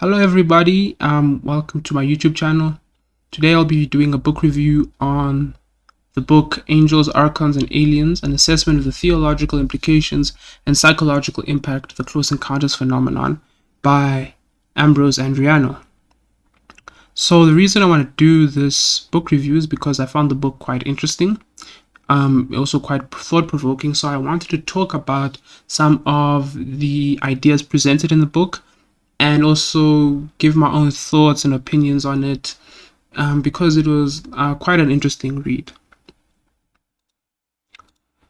Hello everybody, welcome to my YouTube channel. Today I'll be doing a book review on the book Angels, Archons, and Aliens, an assessment of the theological implications and psychological impact of the close encounters phenomenon by Ambrose Andreano. So the reason I want to do this book review is because I found the book quite interesting, also quite thought-provoking, so I wanted to talk about some of the ideas presented in the book and also give my own thoughts and opinions on it, because it was quite an interesting read.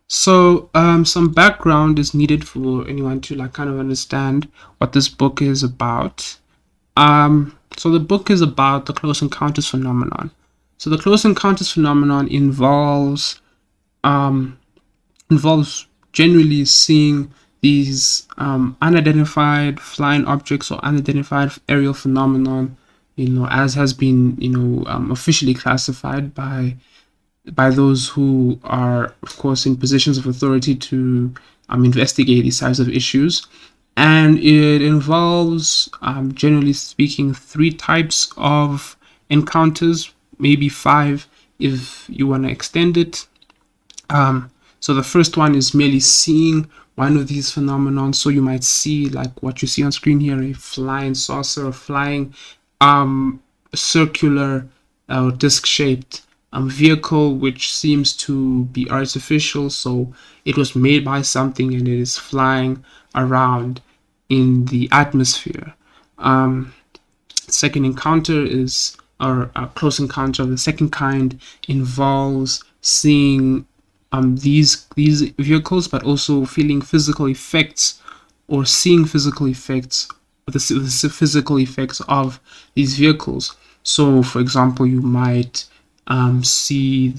So some background is needed for anyone to kind of understand what this book is about. So the book is about the close encounters phenomenon. So the close encounters phenomenon involves generally seeing these unidentified flying objects or unidentified aerial phenomenon, as has been, officially classified by those who are, of course, in positions of authority to investigate these types of issues. And it involves, generally speaking, three types of encounters, maybe five if you want to extend it. So the first one is merely seeing one of these phenomena. So you might see, like what you see on screen here, a flying saucer, a flying circular or disc-shaped vehicle, which seems to be artificial. So it was made by something and it is flying around in the atmosphere. Second encounter is, or a close encounter of the second kind, involves seeing these vehicles, but also feeling physical effects or seeing physical effects, the physical effects of these vehicles. So, for example, you might see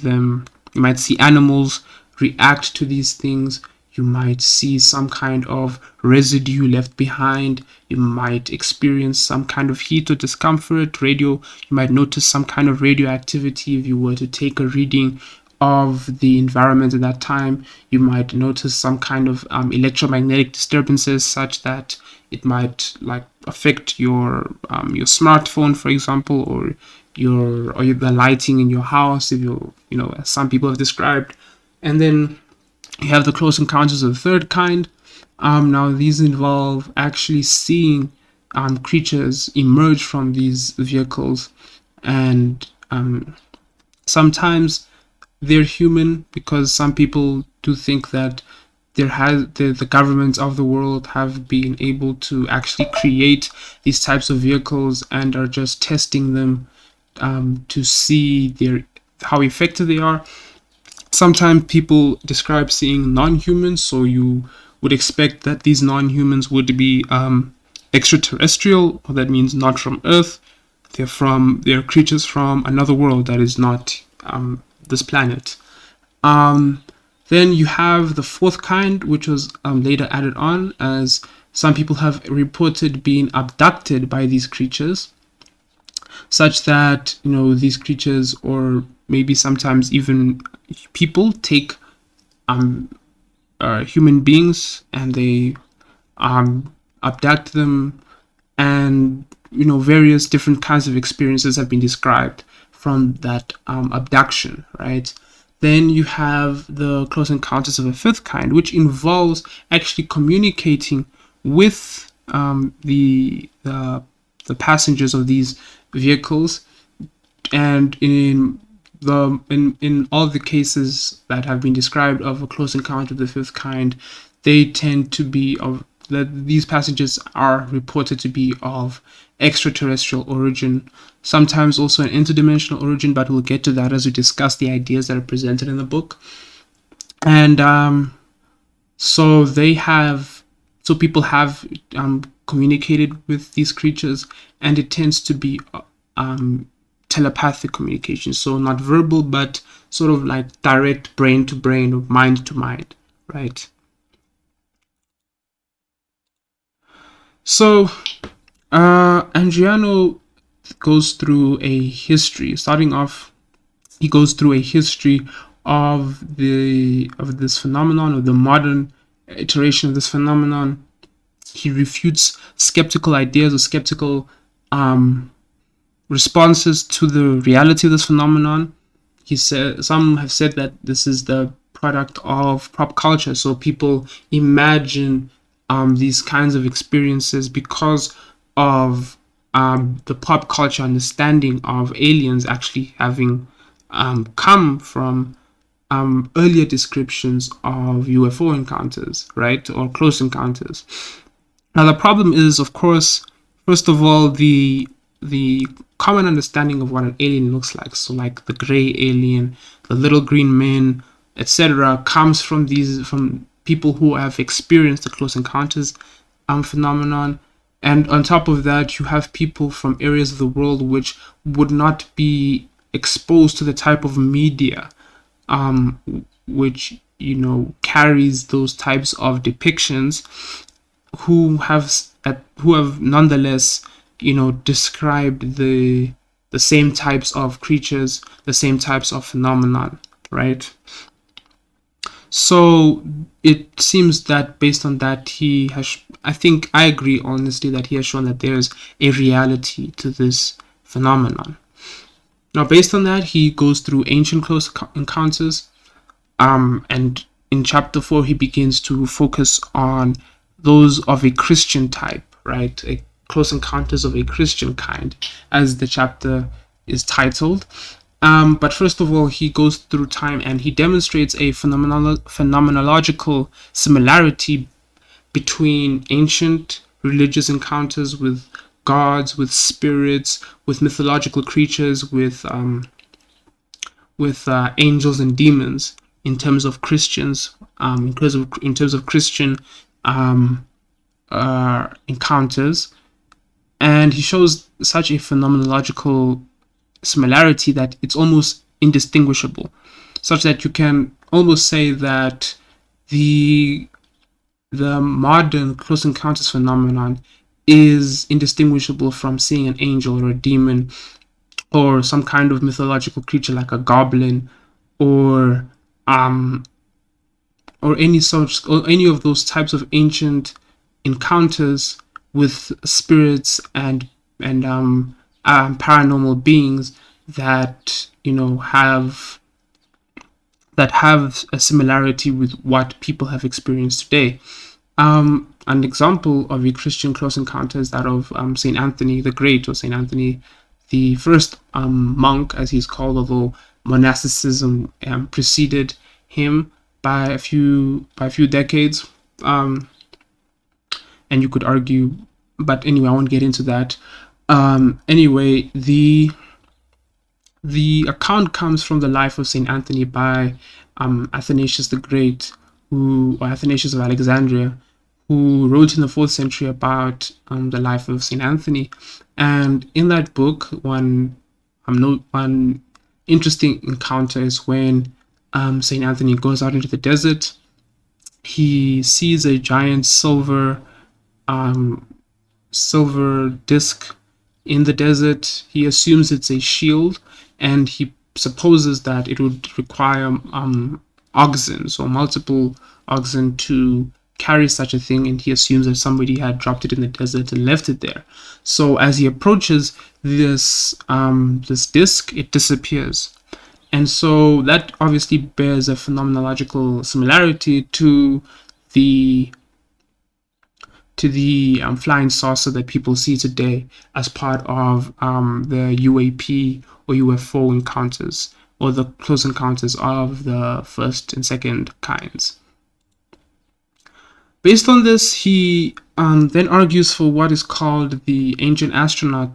animals react to these things. You might see some kind of residue left behind. You might experience some kind of heat or discomfort. You might notice some kind of radioactivity if you were to take a reading of the environment at that time. You might notice some kind of electromagnetic disturbances, such that it might affect your smartphone, for example, or the lighting in your house, if as some people have described. And then you have the close encounters of the third kind. Now these involve actually seeing creatures emerge from these vehicles, and sometimes they're human, because some people do think that the governments of the world have been able to actually create these types of vehicles and are just testing them to see how effective they are. Sometimes people describe seeing non-humans, so you would expect that these non-humans would be extraterrestrial, or that means not from Earth. They're creatures from another world that is not this planet. Then you have the fourth kind, which was later added on, as some people have reported being abducted by these creatures, such that these creatures, or maybe sometimes even people, take human beings and they abduct them, and various different kinds of experiences have been described from that abduction, right? Then you have the close encounters of a fifth kind, which involves actually communicating with the passengers of these vehicles. And in all the cases that have been described of a close encounter of the fifth kind, they tend to be these passengers are reported to be of extraterrestrial origin, sometimes also an interdimensional origin, but we'll get to that as we discuss the ideas that are presented in the book. And so people have communicated with these creatures, and it tends to be telepathic communication, so not verbal, but sort of like direct brain to brain or mind to mind, right? So Andreano goes through a history. Starting off, he goes through a history of this phenomenon, or the modern iteration of this phenomenon. He refutes skeptical ideas or skeptical responses to the reality of this phenomenon. He said some have said that this is the product of pop culture, so people imagine these kinds of experiences because of the pop culture understanding of aliens actually having come from earlier descriptions of UFO encounters, right, or close encounters. Now the problem is, of course, first of all, the common understanding of what an alien looks like, so like the gray alien, the little green men, etc., comes from people who have experienced the close encounters phenomenon. And on top of that, you have people from areas of the world which would not be exposed to the type of media which carries those types of depictions, who have nonetheless described the same types of creatures, the same types of phenomenon, right? So it seems that based on that, he has, I think I agree honestly that he has shown that there's a reality to this phenomenon. Now, based on that, he goes through ancient close encounters, and in chapter 4, he begins to focus on those of a Christian type, right? A close encounters of a Christian kind, as the chapter is titled. But first of all, he goes through time and he demonstrates a phenomenological similarity between ancient religious encounters with gods, with spirits, with mythological creatures, with angels and demons in terms of Christians, in terms of Christian encounters, and he shows such a phenomenological similarity that it's almost indistinguishable, such that you can almost say that the modern close encounters phenomenon is indistinguishable from seeing an angel or a demon or some kind of mythological creature like a goblin or any of those types of ancient encounters with spirits and paranormal beings that have a similarity with what people have experienced today. An example of a Christian close encounter is that of Saint Anthony the Great, or Saint Anthony the First, monk, as he's called, although monasticism preceded him by a few decades. And you could argue, but anyway, I won't get into that. Anyway, the account comes from the life of Saint Anthony by Athanasius the Great, or Athanasius of Alexandria, who wrote in the 4th century about the life of Saint Anthony. And in that book, one interesting encounter is when Saint Anthony goes out into the desert. He sees a giant silver disc in the desert. He assumes it's a shield, and he supposes that it would require oxen, so multiple oxen, to carry such a thing, and he assumes that somebody had dropped it in the desert and left it there. So as he approaches this disc, it disappears. And so that obviously bears a phenomenological similarity to the flying saucer that people see today as part of the UAP or UFO encounters, or the close encounters of the first and second kinds. Based on this, he then argues for what is called the ancient astronaut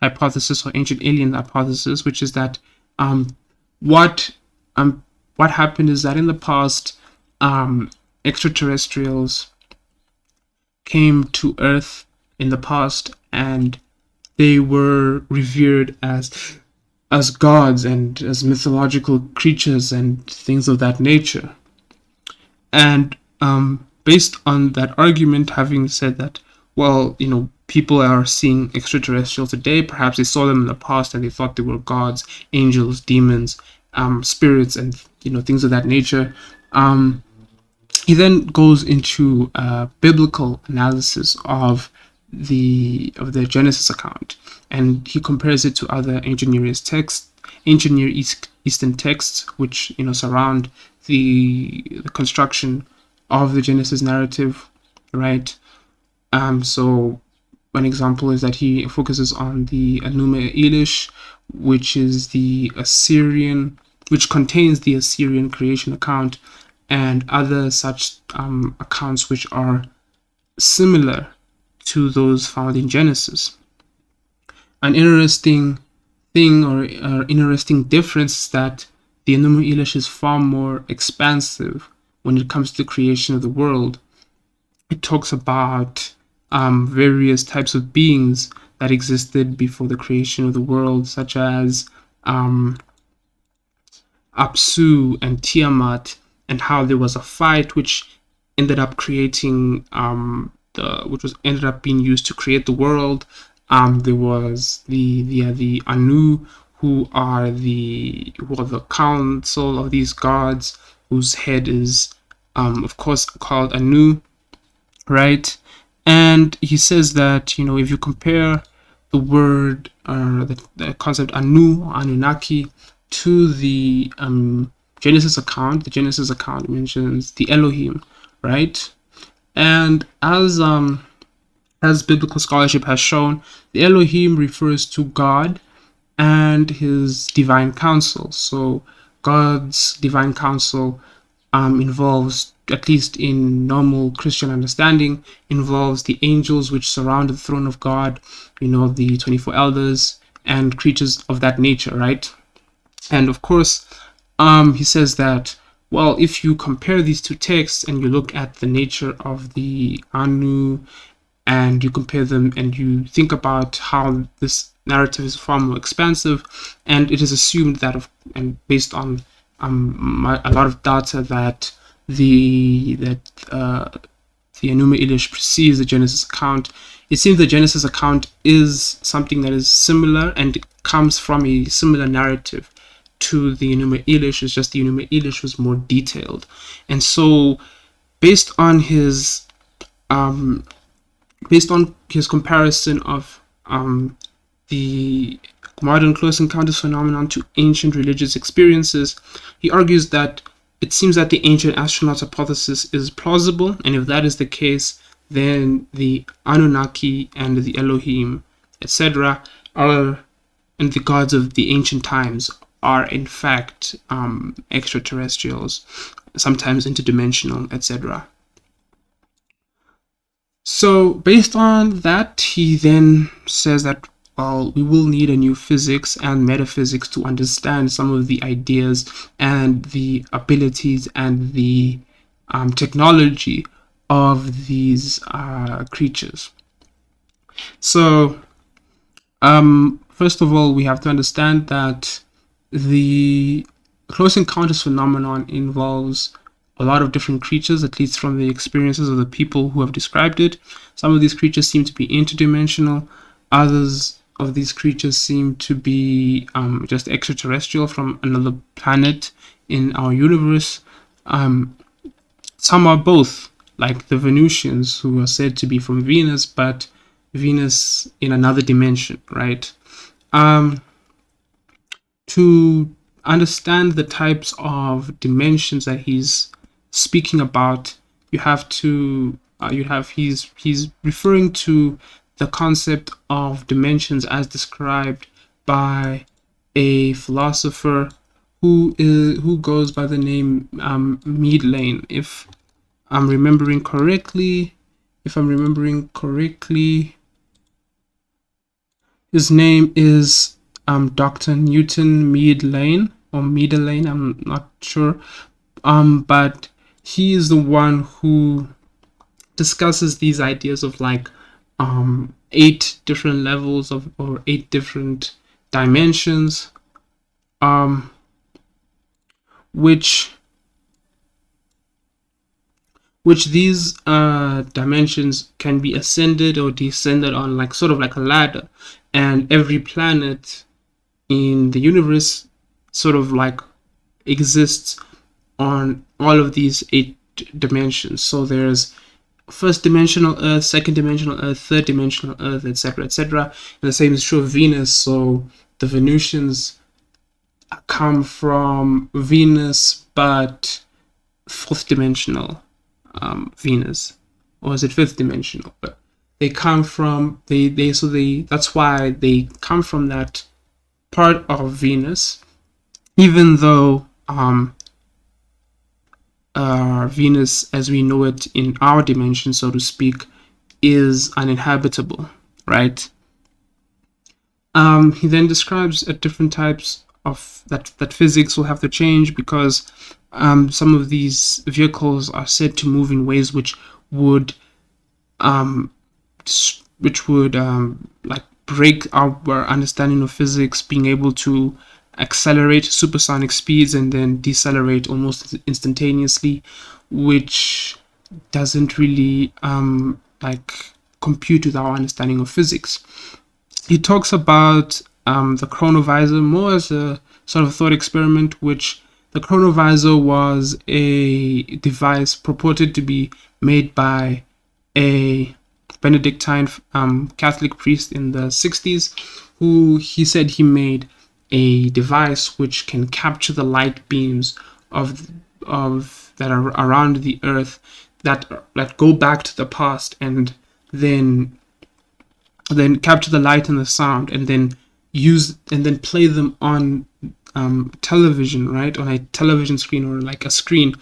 hypothesis, or ancient alien hypothesis, which is that what happened is that in the past, extraterrestrials came to Earth in the past, and they were revered as gods and as mythological creatures and things of that nature. And based on that argument, having said that, well, people are seeing extraterrestrials today, perhaps they saw them in the past and they thought they were gods, angels, demons, spirits, and things of that nature. He then goes into biblical analysis of the Genesis account, and he compares it to other ancient Near Eastern texts, which surround the construction of the Genesis narrative, right? So one example is that he focuses on the Enuma Elish, which contains the Assyrian creation account, and other such accounts which are similar to those found in Genesis. An interesting thing or interesting difference is that the Enuma Elish is far more expansive when it comes to the creation of the world. It talks about various types of beings that existed before the creation of the world, such as Apsu and Tiamat, and how there was a fight which ended up creating ended up being used to create the world. There was the Anu, who are the council of these gods, whose head is of course called Anu, right? And he says that if you compare the word the concept Anu, Anunnaki, to the Genesis account, the Genesis account mentions the Elohim, right? And as biblical scholarship has shown, the Elohim refers to God and his divine counsel. So God's divine counsel involves, at least in normal Christian understanding, involves the angels which surround the throne of God, the 24 elders and creatures of that nature, right? And of course, he says that, well, if you compare these two texts and you look at the nature of the Anu and you compare them and you think about how this narrative is far more expansive, and it is assumed that, and based on a lot of data, that the Enuma Elish precedes the Genesis account. It seems the Genesis account is something that is similar and comes from a similar narrative to the Enuma Elish. It's just the Enuma Elish was more detailed, and so based on his comparison of the modern close encounters phenomenon to ancient religious experiences, he argues that it seems that the ancient astronaut hypothesis is plausible, and if that is the case, then the Anunnaki and the Elohim, etc., and the gods of the ancient times are in fact extraterrestrials, sometimes interdimensional, etc. So based on that, he then says that, well, we will need a new physics and metaphysics to understand some of the ideas and the abilities and the technology of these creatures. So first of all, we have to understand that the close encounters phenomenon involves a lot of different creatures, at least from the experiences of the people who have described it. Some of these creatures seem to be interdimensional. Others of these creatures seem to be just extraterrestrial from another planet in our universe. Some are both, like the Venusians, who are said to be from Venus, but Venus in another dimension, right? To understand the types of dimensions that he's speaking about, he's referring to the concept of dimensions as described by a philosopher who goes by the name Mead Lane. If I'm remembering correctly, his name is Dr. Newton Mead Lane, or Mead Lane, I'm not sure. But he is the one who discusses these ideas of like 8 different levels of, or 8 different dimensions, which these dimensions can be ascended or descended on, like sort of like a ladder, and every planet in the universe sort of like exists on all of these 8 dimensions. So there's first dimensional Earth, second dimensional Earth, third dimensional Earth, etc., etc. And the same is true of Venus. So the Venusians come from Venus, but fourth dimensional Venus, or is it fifth dimensional? But they come from that's why they come from that part of Venus, even though Venus, as we know it in our dimension, so to speak, is uninhabitable, right? He then describes different types of that physics will have to change because some of these vehicles are said to move in ways which would like break our understanding of physics, being able to accelerate supersonic speeds and then decelerate almost instantaneously, which doesn't really like compute with our understanding of physics. He talks about the chronovisor more as a sort of thought experiment, which the chronovisor was a device purported to be made by a Benedictine Catholic priest in the 60s, who he said he made a device which can capture the light beams of that are around the Earth that go back to the past, and then capture the light and the sound, and then play them on television, right, on a television screen or like a screen,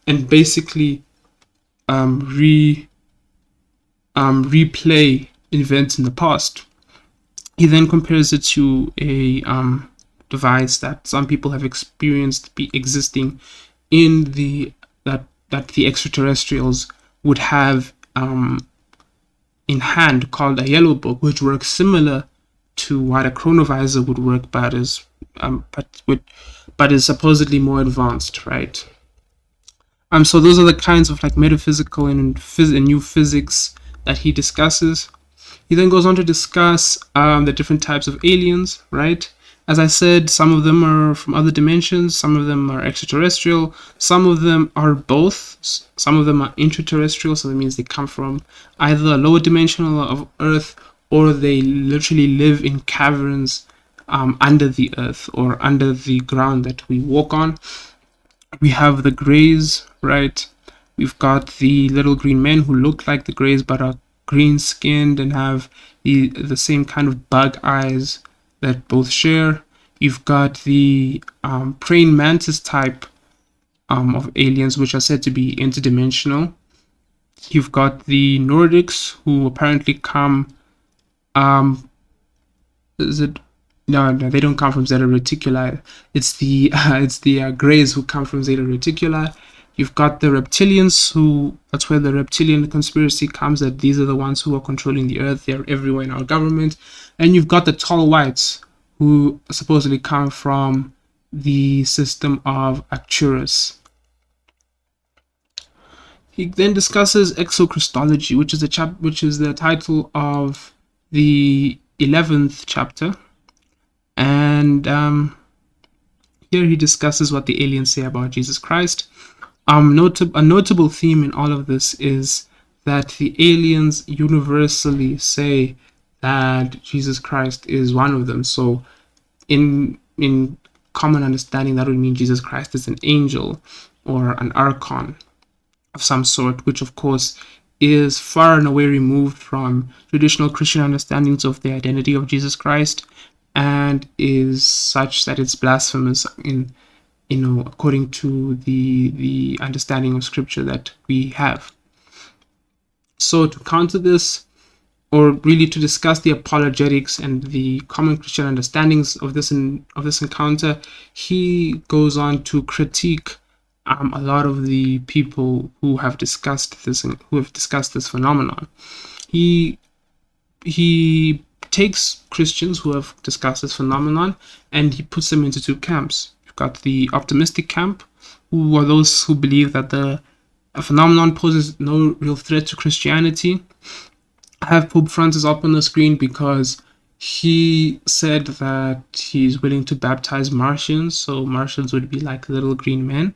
and basically replay events in the past. He then compares it to a device that some people have experienced be existing in that the extraterrestrials would have in hand, called a yellow book, which works similar to what a chronovisor would work, but is supposedly more advanced, right? So those are the kinds of like metaphysical and new physics that he discusses. He then goes on to discuss the different types of aliens, right? As I said, some of them are from other dimensions, some of them are extraterrestrial, some of them are both, some of them are intraterrestrial, so that means they come from either a lower dimensional of Earth, or they literally live in caverns under the Earth or under the ground that we walk on. We have the Greys, right? We've got the little green men who look like the Greys but are green skinned and have the same kind of bug eyes that both share. You've got the praying mantis type of aliens, which are said to be interdimensional. You've got the Nordics, who apparently come no, they don't come from Zeta Reticuli. It's the Greys who come from Zeta Reticuli. You've got the reptilians, that's where the reptilian conspiracy comes, that these are the ones who are controlling the Earth. They're everywhere in our government. And you've got the tall whites, who supposedly come from the system of Arcturus. He then discusses exochristology, which is the title of the 11th chapter. And here he discusses what the aliens say about Jesus Christ. A notable theme in all of this is that the aliens universally say that Jesus Christ is one of them. So in common understanding, that would mean Jesus Christ is an angel or an archon of some sort, which of course is far and away removed from traditional Christian understandings of the identity of Jesus Christ, and is such that it's blasphemous according to the understanding of scripture that we have. So to counter this, or really to discuss the apologetics and the common Christian understandings of this encounter, he goes on to critique a lot of the people who have discussed this phenomenon. He takes Christians who have discussed this phenomenon and he puts them into two camps. You've got the optimistic camp, who are those who believe that the phenomenon poses no real threat to Christianity. I have Pope Francis up on the screen because he said that he's willing to baptize Martians, so Martians would be like little green men.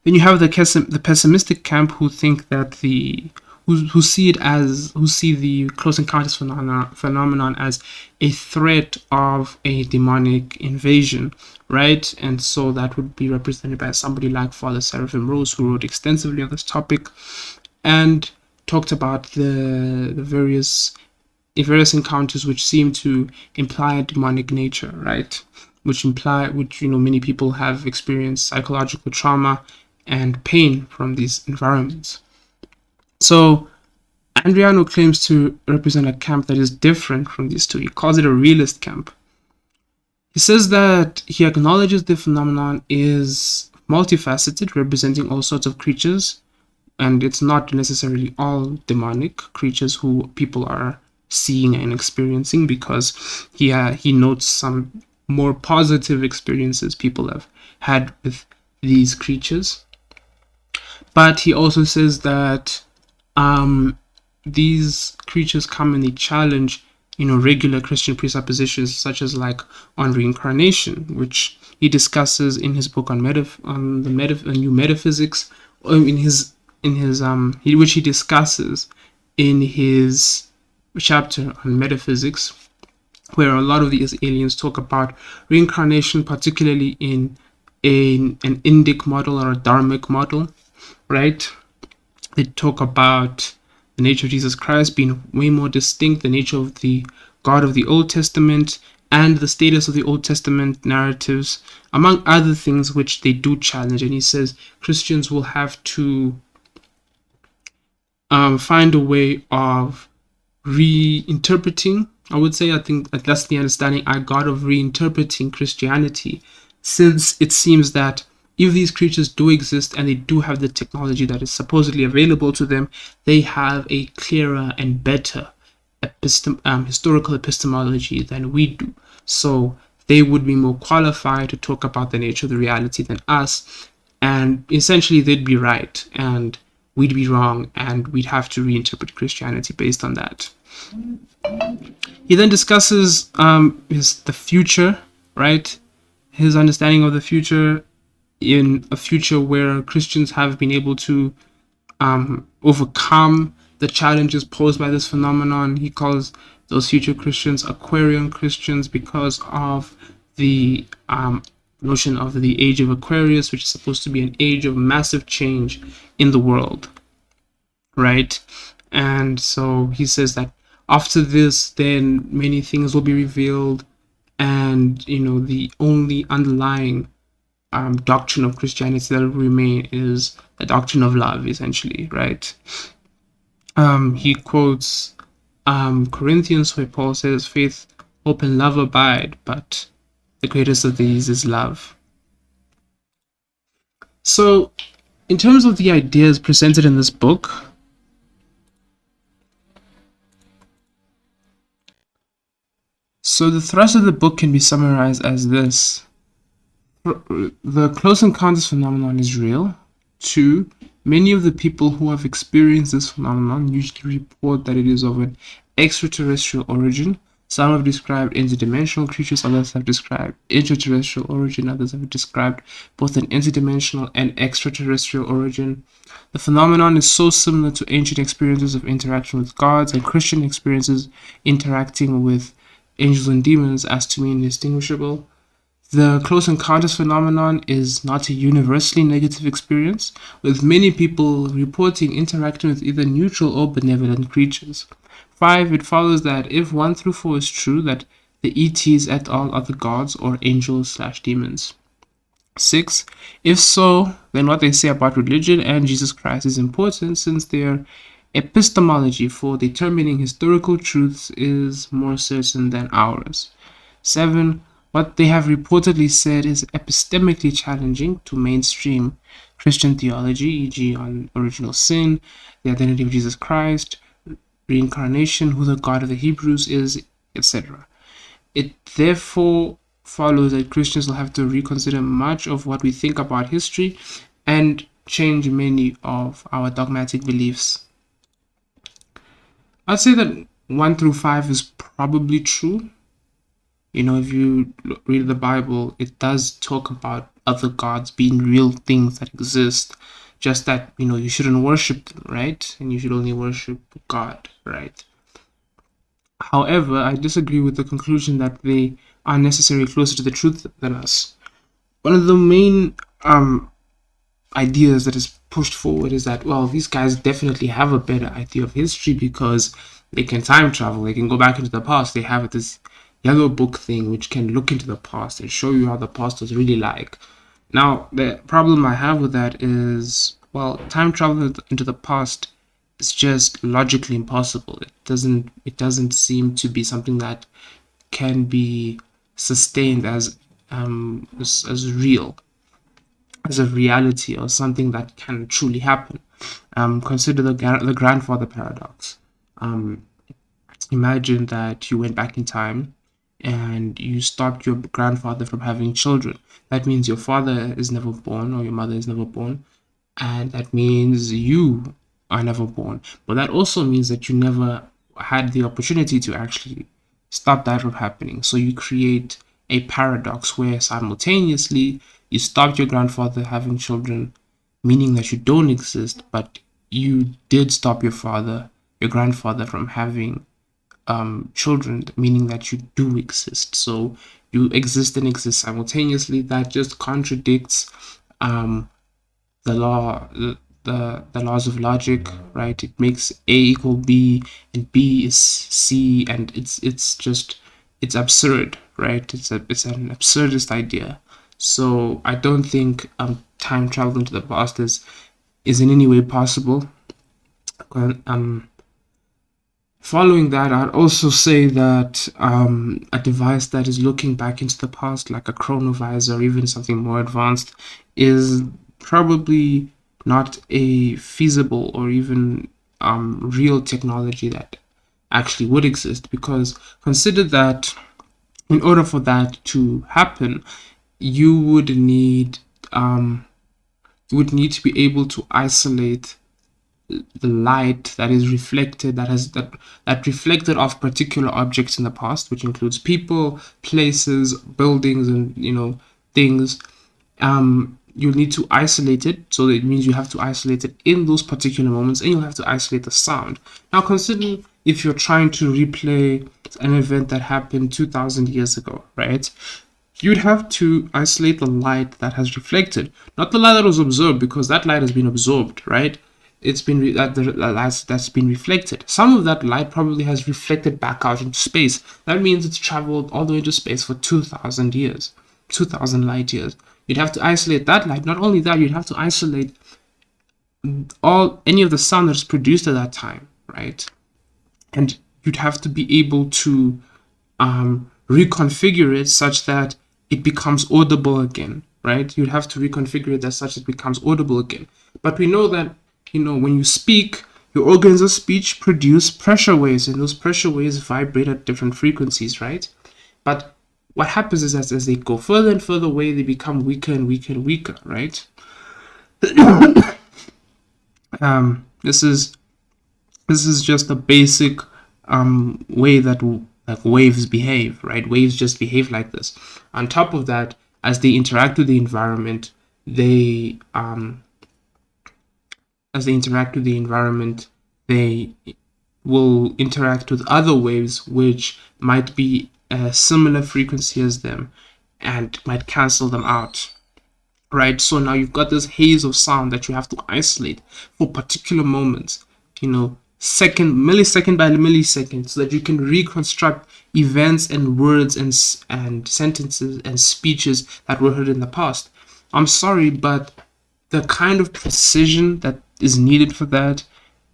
Then you have the pessimistic camp who think that who see the close encounters phenomenon as a threat of a demonic invasion, right? And so that would be represented by somebody like Father Seraphim Rose, who wrote extensively on this topic and talked about the various encounters which seem to imply a demonic nature, right? Which many people have experienced psychological trauma and pain from these environments. So Andreano claims to represent a camp that is different from these two. He calls it a realist camp. He says that he acknowledges the phenomenon is multifaceted, representing all sorts of creatures, and it's not necessarily all demonic creatures who people are seeing and experiencing, because he notes some more positive experiences people have had with these creatures. But he also says that these creatures come and they challenge regular Christian presuppositions, such as like on reincarnation, which he discusses in his book on new metaphysics, or which he discusses in his chapter on metaphysics, where a lot of these aliens talk about reincarnation, particularly in an Indic model or a Dharmic model, right? They talk about the nature of Jesus Christ being way more distinct, the nature of the God of the Old Testament, and the status of the Old Testament narratives, among other things which they do challenge. And he says Christians will have to find a way of reinterpreting. I think that's the understanding I got of reinterpreting Christianity, since it seems that if these creatures do exist and they do have the technology that is supposedly available to them, they have a clearer and better historical epistemology than we do. So they would be more qualified to talk about the nature of the reality than us. And essentially, they'd be right and we'd be wrong, and we'd have to reinterpret Christianity based on that. He then discusses the future, right? His understanding of the future, in a future where Christians have been able to overcome the challenges posed by this phenomenon. He calls those future Christians Aquarian Christians because of the notion of the age of Aquarius, which is supposed to be an age of massive change in the world, right? And so he says that after this, then many things will be revealed, and the only underlying doctrine of Christianity that will remain is the doctrine of love, essentially, right? He quotes Corinthians, where Paul says, "Faith, hope, and love abide, but the greatest of these is love." So, in terms of the ideas presented in this book, so the thrust of the book can be summarized as this. The close encounters phenomenon is real. 2, many of the people who have experienced this phenomenon usually report that it is of an extraterrestrial origin. Some have described interdimensional creatures, others have described interterrestrial origin, others have described both an interdimensional and extraterrestrial origin. The phenomenon is so similar to ancient experiences of interaction with gods and Christian experiences interacting with angels and demons as to be indistinguishable. The close encounters phenomenon is not a universally negative experience, with many people reporting interacting with either neutral or benevolent creatures. 5, it follows that if 1 through 4 is true, that the ETs et al. Are the gods or angels/demons. 6, if so, then what they say about religion and Jesus Christ is important, since their epistemology for determining historical truths is more certain than ours. 7, what they have reportedly said is epistemically challenging to mainstream Christian theology, e.g. on original sin, the identity of Jesus Christ, reincarnation, who the God of the Hebrews is, etc. It therefore follows that Christians will have to reconsider much of what we think about history and change many of our dogmatic beliefs. I'd say that 1 through 5 is probably true. If you read the Bible, it does talk about other gods being real things that exist, just that you shouldn't worship them, right? And you should only worship God, right? However, I disagree with the conclusion that they are necessarily closer to the truth than us. One of the main ideas that is pushed forward is that, well, these guys definitely have a better idea of history because they can time travel, they can go back into the past, they have this yellow book thing which can look into the past and show you how the past was really like. Now, the problem I have with that is, well, time travel into the past is just logically impossible. It doesn't seem to be something that can be sustained as real, as a reality, or something that can truly happen. Consider the grandfather paradox. Imagine that you went back in time and you stopped your grandfather from having children. That means your father is never born or your mother is never born, and that means you are never born. But that also means that you never had the opportunity to actually stop that from happening. So you create a paradox where simultaneously you stopped your grandfather having children, meaning that you don't exist, but you did stop your grandfather from having children, meaning that you do exist. So you exist and exist simultaneously. That just contradicts the law, the laws of logic, right? It makes A equal B and B is C, and it's absurd, right? It's an absurdist idea. So I don't think time travel into the past is in any way possible. Following that, I'd also say that a device that is looking back into the past, like a chronovisor or even something more advanced, is probably not a feasible or even real technology that actually would exist. Because consider that in order for that to happen, you would need to be able to isolate the light that is reflected, that reflected off particular objects in the past, which includes people, places, buildings, and things. You'll need to isolate it, so it means you have to isolate it in those particular moments, and you'll have to isolate the sound. Now consider if you're trying to replay an event that happened 2,000 years ago, right? You'd have to isolate the light that has reflected, not the light that was absorbed, because that light has been absorbed, right? It's been the light that's been reflected. Some of that light probably has reflected back out into space. That means it's traveled all the way into space for 2,000 years, 2,000 light years. You'd have to isolate that light. Not only that, you'd have to isolate any of the sound that's produced at that time, right? And you'd have to be able to reconfigure it such that it becomes audible again, right? You'd have to reconfigure it such that it becomes audible again. But we know that when you speak, your organs of speech produce pressure waves, and those pressure waves vibrate at different frequencies, right? But what happens is that as they go further and further away, they become weaker and weaker and weaker, right? This is just a basic way that waves behave, right? Waves just behave like this. On top of that, as they interact with the environment, they will interact with other waves which might be a similar frequency as them and might cancel them out, right? So now you've got this haze of sound that you have to isolate for particular moments, millisecond by millisecond, so that you can reconstruct events and words and sentences and speeches that were heard in the past. I'm sorry, but the kind of precision that is needed for that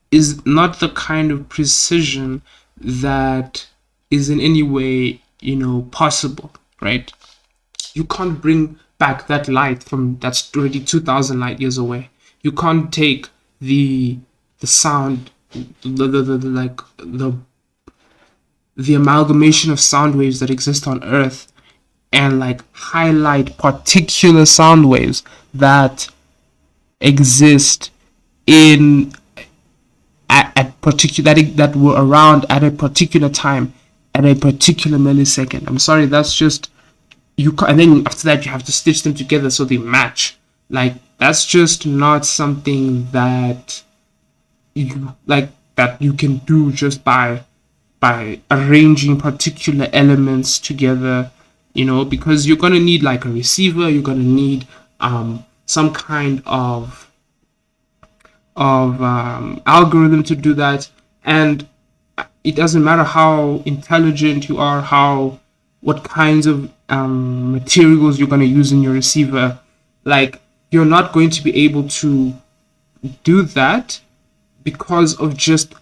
is not the kind of precision that is in any way, possible, right? You can't bring back that light that's already 2,000 light years away. You can't take the sound, the amalgamation of sound waves that exist on Earth and highlight particular sound waves that exist at particular that were around at a particular time at a particular millisecond. I'm sorry, that's just and then after that you have to stitch them together so they match. Like, that's just not something that you can do just by arranging particular elements together, because you're gonna need like a receiver, you're gonna need some kind of algorithm to do that. And it doesn't matter how intelligent you are, what kinds of materials you're going to use in your receiver. Like, you're not going to be able to do that because of just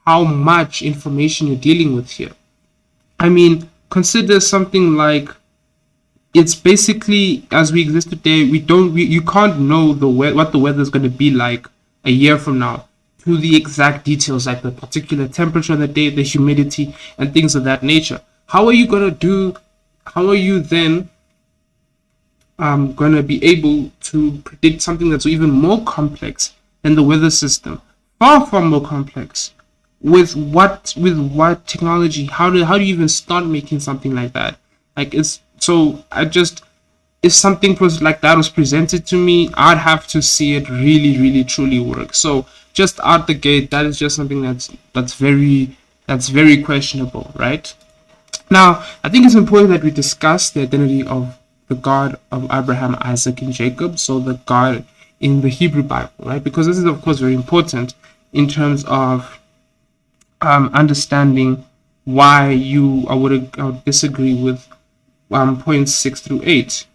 how much information you're dealing with here. I mean, consider something like, it's basically, as we exist today, you can't know what the weather is going to be like a year from now to the exact details, like the particular temperature on the day, the humidity, and things of that nature. How are you then going to be able to predict something that's even more complex than the weather system? Far more complex. With what technology? How do you even start making something like that? Like, if something like that was presented to me, I'd have to see it really, really, truly work. So just out the gate, that is just something that's very questionable, right? Now, I think it's important that we discuss the identity of the God of Abraham, Isaac, and Jacob. So the God in the Hebrew Bible, right? Because this is, of course, very important in terms of understanding why I would disagree with points 6 through 8,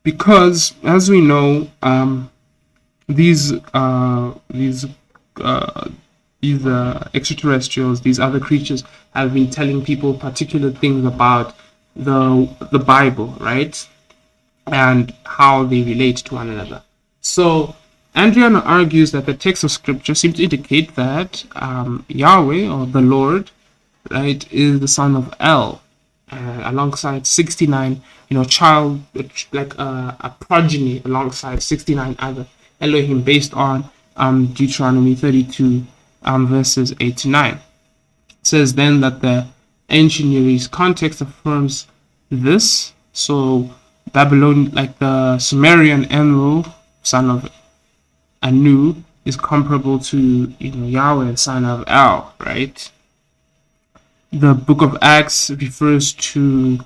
because as we know, these extraterrestrials, these other creatures, have been telling people particular things about the Bible, right, and how they relate to one another. So Andreano argues that the text of Scripture seems to indicate that Yahweh, or the Lord, right, is the son of El, alongside 69, child, like a progeny alongside 69 other Elohim, based on Deuteronomy 32, verses 8 to 9. It says then that the ancient Near East context affirms this. So Babylon, like the Sumerian Enlil, son of Anu, is comparable to Yahweh, son of El, right? The book of Acts refers to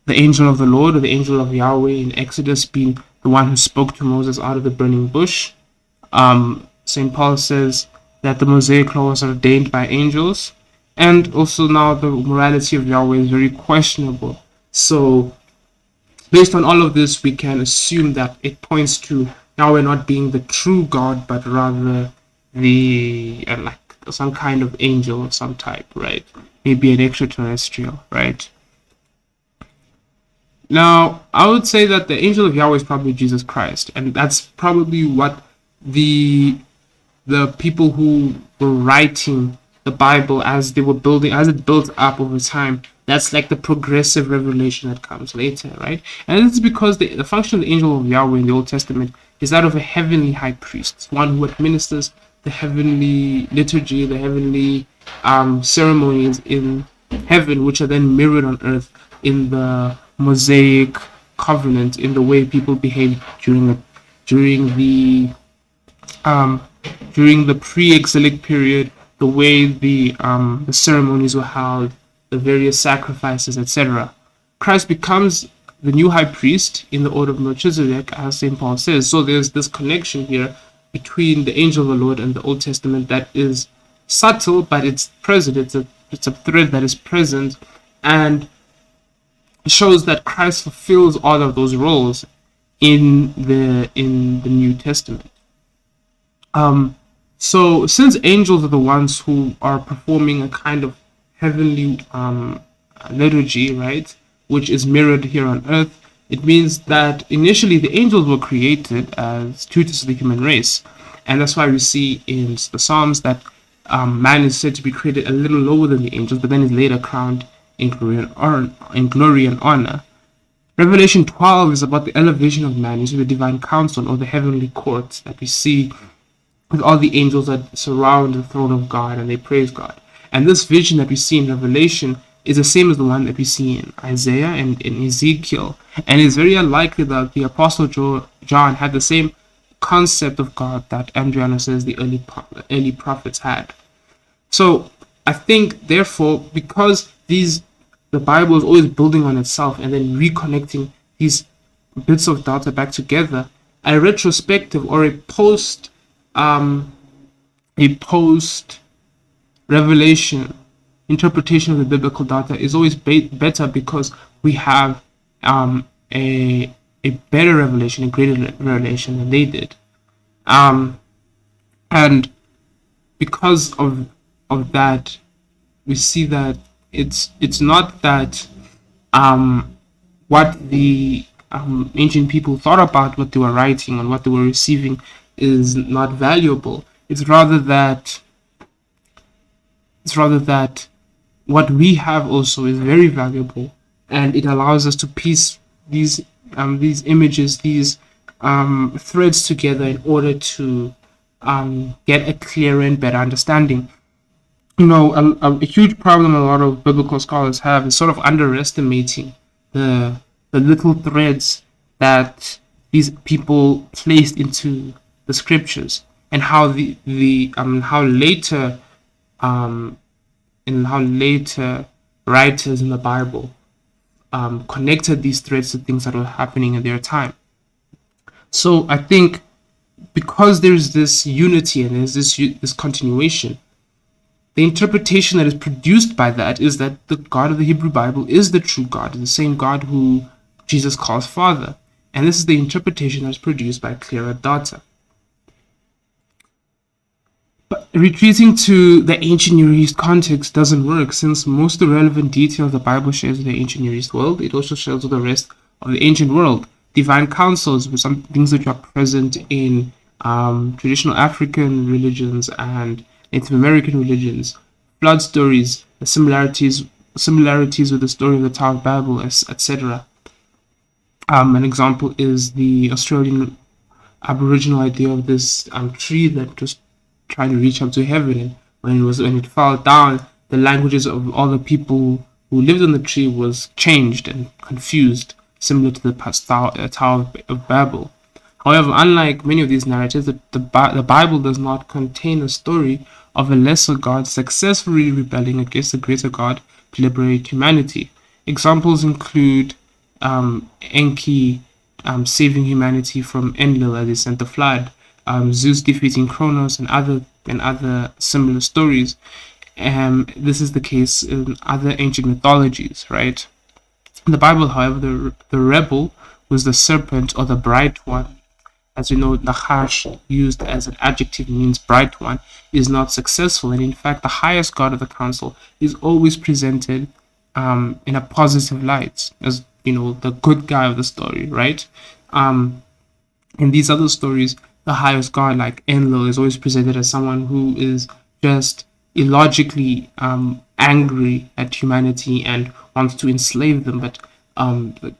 the angel of the Lord, or the angel of Yahweh in Exodus, being the one who spoke to Moses out of the burning bush. St. Paul says that the Mosaic law was ordained by angels, and also now the morality of Yahweh is very questionable. So based on all of this, we can assume that it points to Yahweh not being the true God, but rather the like some kind of angel of some type, right? Maybe an extraterrestrial, right? Now, I would say that the angel of Yahweh is probably Jesus Christ, and that's probably what the people who were writing the Bible, as it built up over time, that's like the progressive revelation that comes later, right? And this is because the function of the angel of Yahweh in the Old Testament is that of a heavenly high priest, one who administers the heavenly liturgy, the heavenly ceremonies in heaven, which are then mirrored on earth in the Mosaic covenant, in the way people behaved during the pre-exilic period, the way the ceremonies were held, the various sacrifices, etc. Christ becomes the new high priest in the order of Melchizedek, as St. Paul says. So there's this connection here between the angel of the Lord and the Old Testament that is subtle, but it's present. It's a thread that is present, and it shows that Christ fulfills all of those roles in the New Testament. So since angels are the ones who are performing a kind of heavenly liturgy, right, which is mirrored here on earth, it means that initially the angels were created as tutors of the human race. And that's why we see in the Psalms that man is said to be created a little lower than the angels, but then is later crowned in glory and honor. Revelation 12 is about the elevation of man into the divine council, or the heavenly courts, that we see with all the angels that surround the throne of God and they praise God. And this vision that we see in Revelation is the same as the one that we see in Isaiah and in Ezekiel. And it's very unlikely that the Apostle John had the same concept of God that Andreano says the early prophets had. So I think, therefore, because the Bible is always building on itself and then reconnecting these bits of data back together, a retrospective or a post revelation interpretation of the biblical data is always better, because we have a better revelation, a greater revelation than they did, and because of that, we see that it's not that what the ancient people thought about what they were writing and what they were receiving is not valuable. It's rather that what we have also is very valuable, and it allows us to piece these images, these threads together in order to get a clearer and better understanding. A huge problem a lot of biblical scholars have is sort of underestimating the little threads that these people placed into the scriptures, and how how later writers in the Bible connected these threads to things that were happening in their time. So I think, because there's this unity and there's this continuation, the interpretation that is produced by that is that the God of the Hebrew Bible is the true God, the same God who Jesus calls Father. And this is the interpretation that is produced by clearer data. But retreating to the ancient Near East context doesn't work, since most of the relevant details the Bible shares with the ancient Near East world, it also shares with the rest of the ancient world. Divine councils with some things that are present in traditional African religions and Native American religions, flood stories, the similarities with the story of the Tower of Babel, etc. An example is the Australian Aboriginal idea of this tree that was trying to reach up to heaven, and when it fell down, the languages of all the people who lived on the tree was changed and confused, similar to the Tower of Babel. However, unlike many of these narratives, the Bible does not contain a story of a lesser God successfully rebelling against a greater God to liberate humanity. Examples include Enki saving humanity from Enlil as he sent the flood, Zeus defeating Kronos, and other similar stories. This is the case in other ancient mythologies, right? In the Bible, however, the rebel was the serpent or the bright one. As we know, Nachash, used as an adjective, means bright one, is not successful. And in fact, the highest god of the council is always presented in a positive light, as the good guy of the story, right? In these other stories, the highest god, like Enlil, is always presented as someone who is just illogically angry at humanity and wants to enslave them. But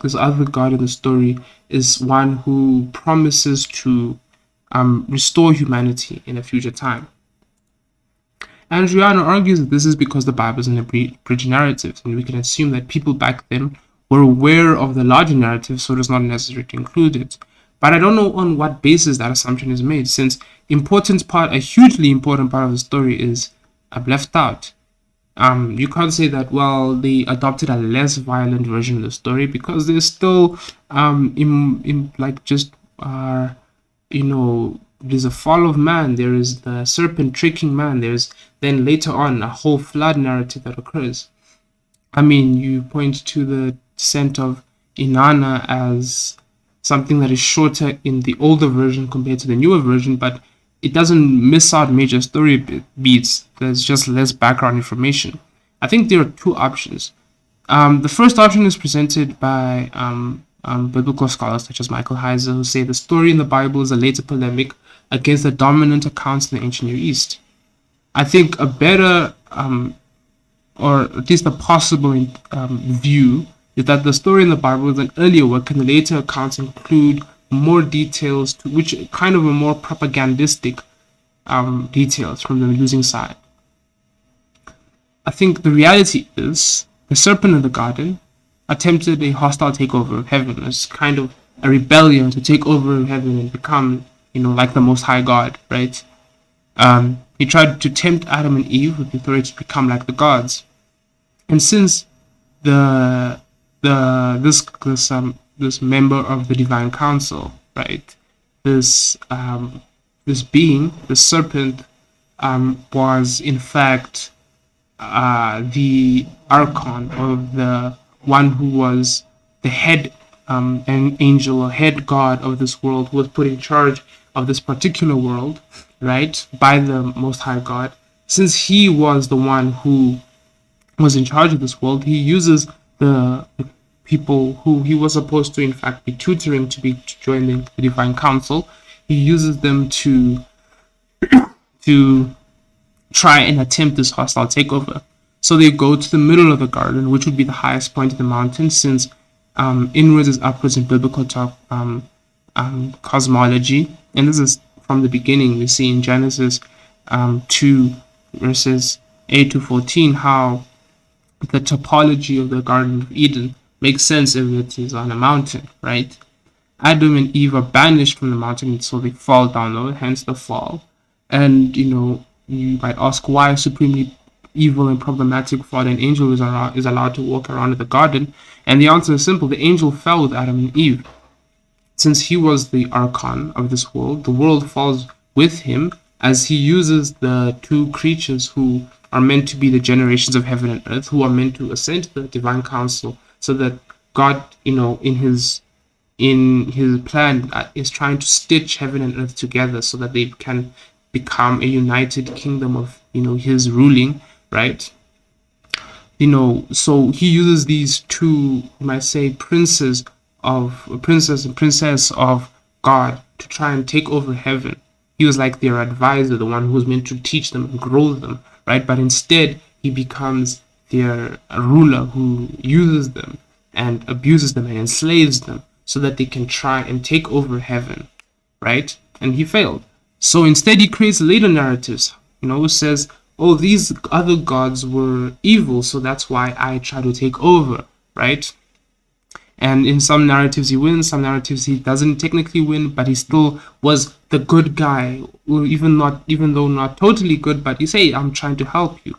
this other god in the story is one who promises to restore humanity in a future time. Andreano argues that this is because the Bible is an abridged narrative, and we can assume that people back then were aware of the larger narrative, so it is not necessary to include it. But I don't know on what basis that assumption is made, since a hugely important part of the story is left out. You can't say that, well, they adopted a less violent version of the story, because there's still there's a fall of man, there is the serpent tricking man, there's then later on a whole flood narrative that occurs. I mean, you point to the descent of Inanna as something that is shorter in the older version compared to the newer version, but it doesn't miss out major story beats. There's just less background information. I think there are two options. The first option is presented by biblical scholars such as Michael Heiser, who say the story in the Bible is a later polemic against the dominant accounts in the ancient Near East. I think a better, or at least a possible view, is that the story in the Bible is an earlier work, and the later accounts include more details, which kind of a more propagandistic details from the losing side. I think the reality is The serpent in the garden attempted a hostile takeover of heaven, as kind of a rebellion to take over heaven and become, like the Most High God, right? He tried to tempt Adam and Eve with the authority to become like the gods. And since the this member of the divine council, right, this being, the serpent, was in fact the Archon, or the one who was the head an angel or head god of this world, who was put in charge of this particular world, right, by the Most High God. Since he was the one who was in charge of this world, he uses the people who he was supposed to, in fact, be tutoring to join the divine council. He uses them to try and attempt this hostile takeover. So they go to the middle of the garden, which would be the highest point of the mountain, since inwards is upwards in biblical cosmology. And this is from the beginning. We see in Genesis 2 verses 8 to 14 how the topology of the Garden of Eden makes sense if it is on a mountain, right? Adam and Eve are banished from the mountain, so they fall down low, hence the fall. And you might ask why a supremely evil and problematic fallen angel is allowed to walk around in the garden, and the answer is simple: the angel fell with Adam and Eve. Since he was the Archon of this world, the world falls with him, as he uses the two creatures who are meant to be the generations of heaven and earth, who are meant to ascend to the divine council, so that God, in his plan, is trying to stitch heaven and earth together so that they can become a united kingdom of his ruling, right? So he uses these two, you might say, princess and princess of God to try and take over heaven. He was like their advisor, the one who was meant to teach them and grow them, right? But instead, he becomes their ruler who uses them and abuses them and enslaves them so that they can try and take over heaven, right? And he failed. So instead, he creates later narratives, who says, oh, these other gods were evil, so that's why I try to take over, right? And in some narratives he wins, some narratives he doesn't technically win, but he still was the good guy, even though not totally good, but you say, I'm trying to help you.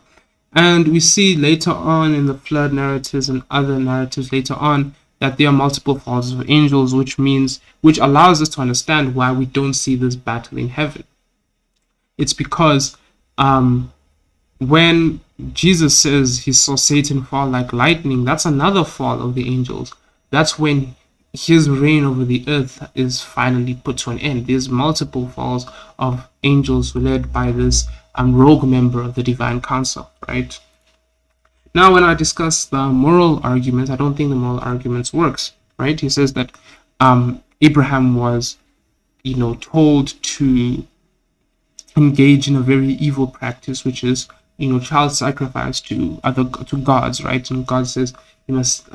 And we see later on in the flood narratives and other narratives later on that there are multiple falls of angels, which allows us to understand why we don't see this battle in heaven. It's because when Jesus says he saw Satan fall like lightning, that's another fall of the angels. That's when his reign over the earth is finally put to an end. There's multiple falls of angels led by this rogue member of the divine council, right? Now, when I discuss the moral arguments, I don't think the moral arguments works, right? He says that Abraham was, told to engage in a very evil practice, which is, child sacrifice to gods, right? And God says he must,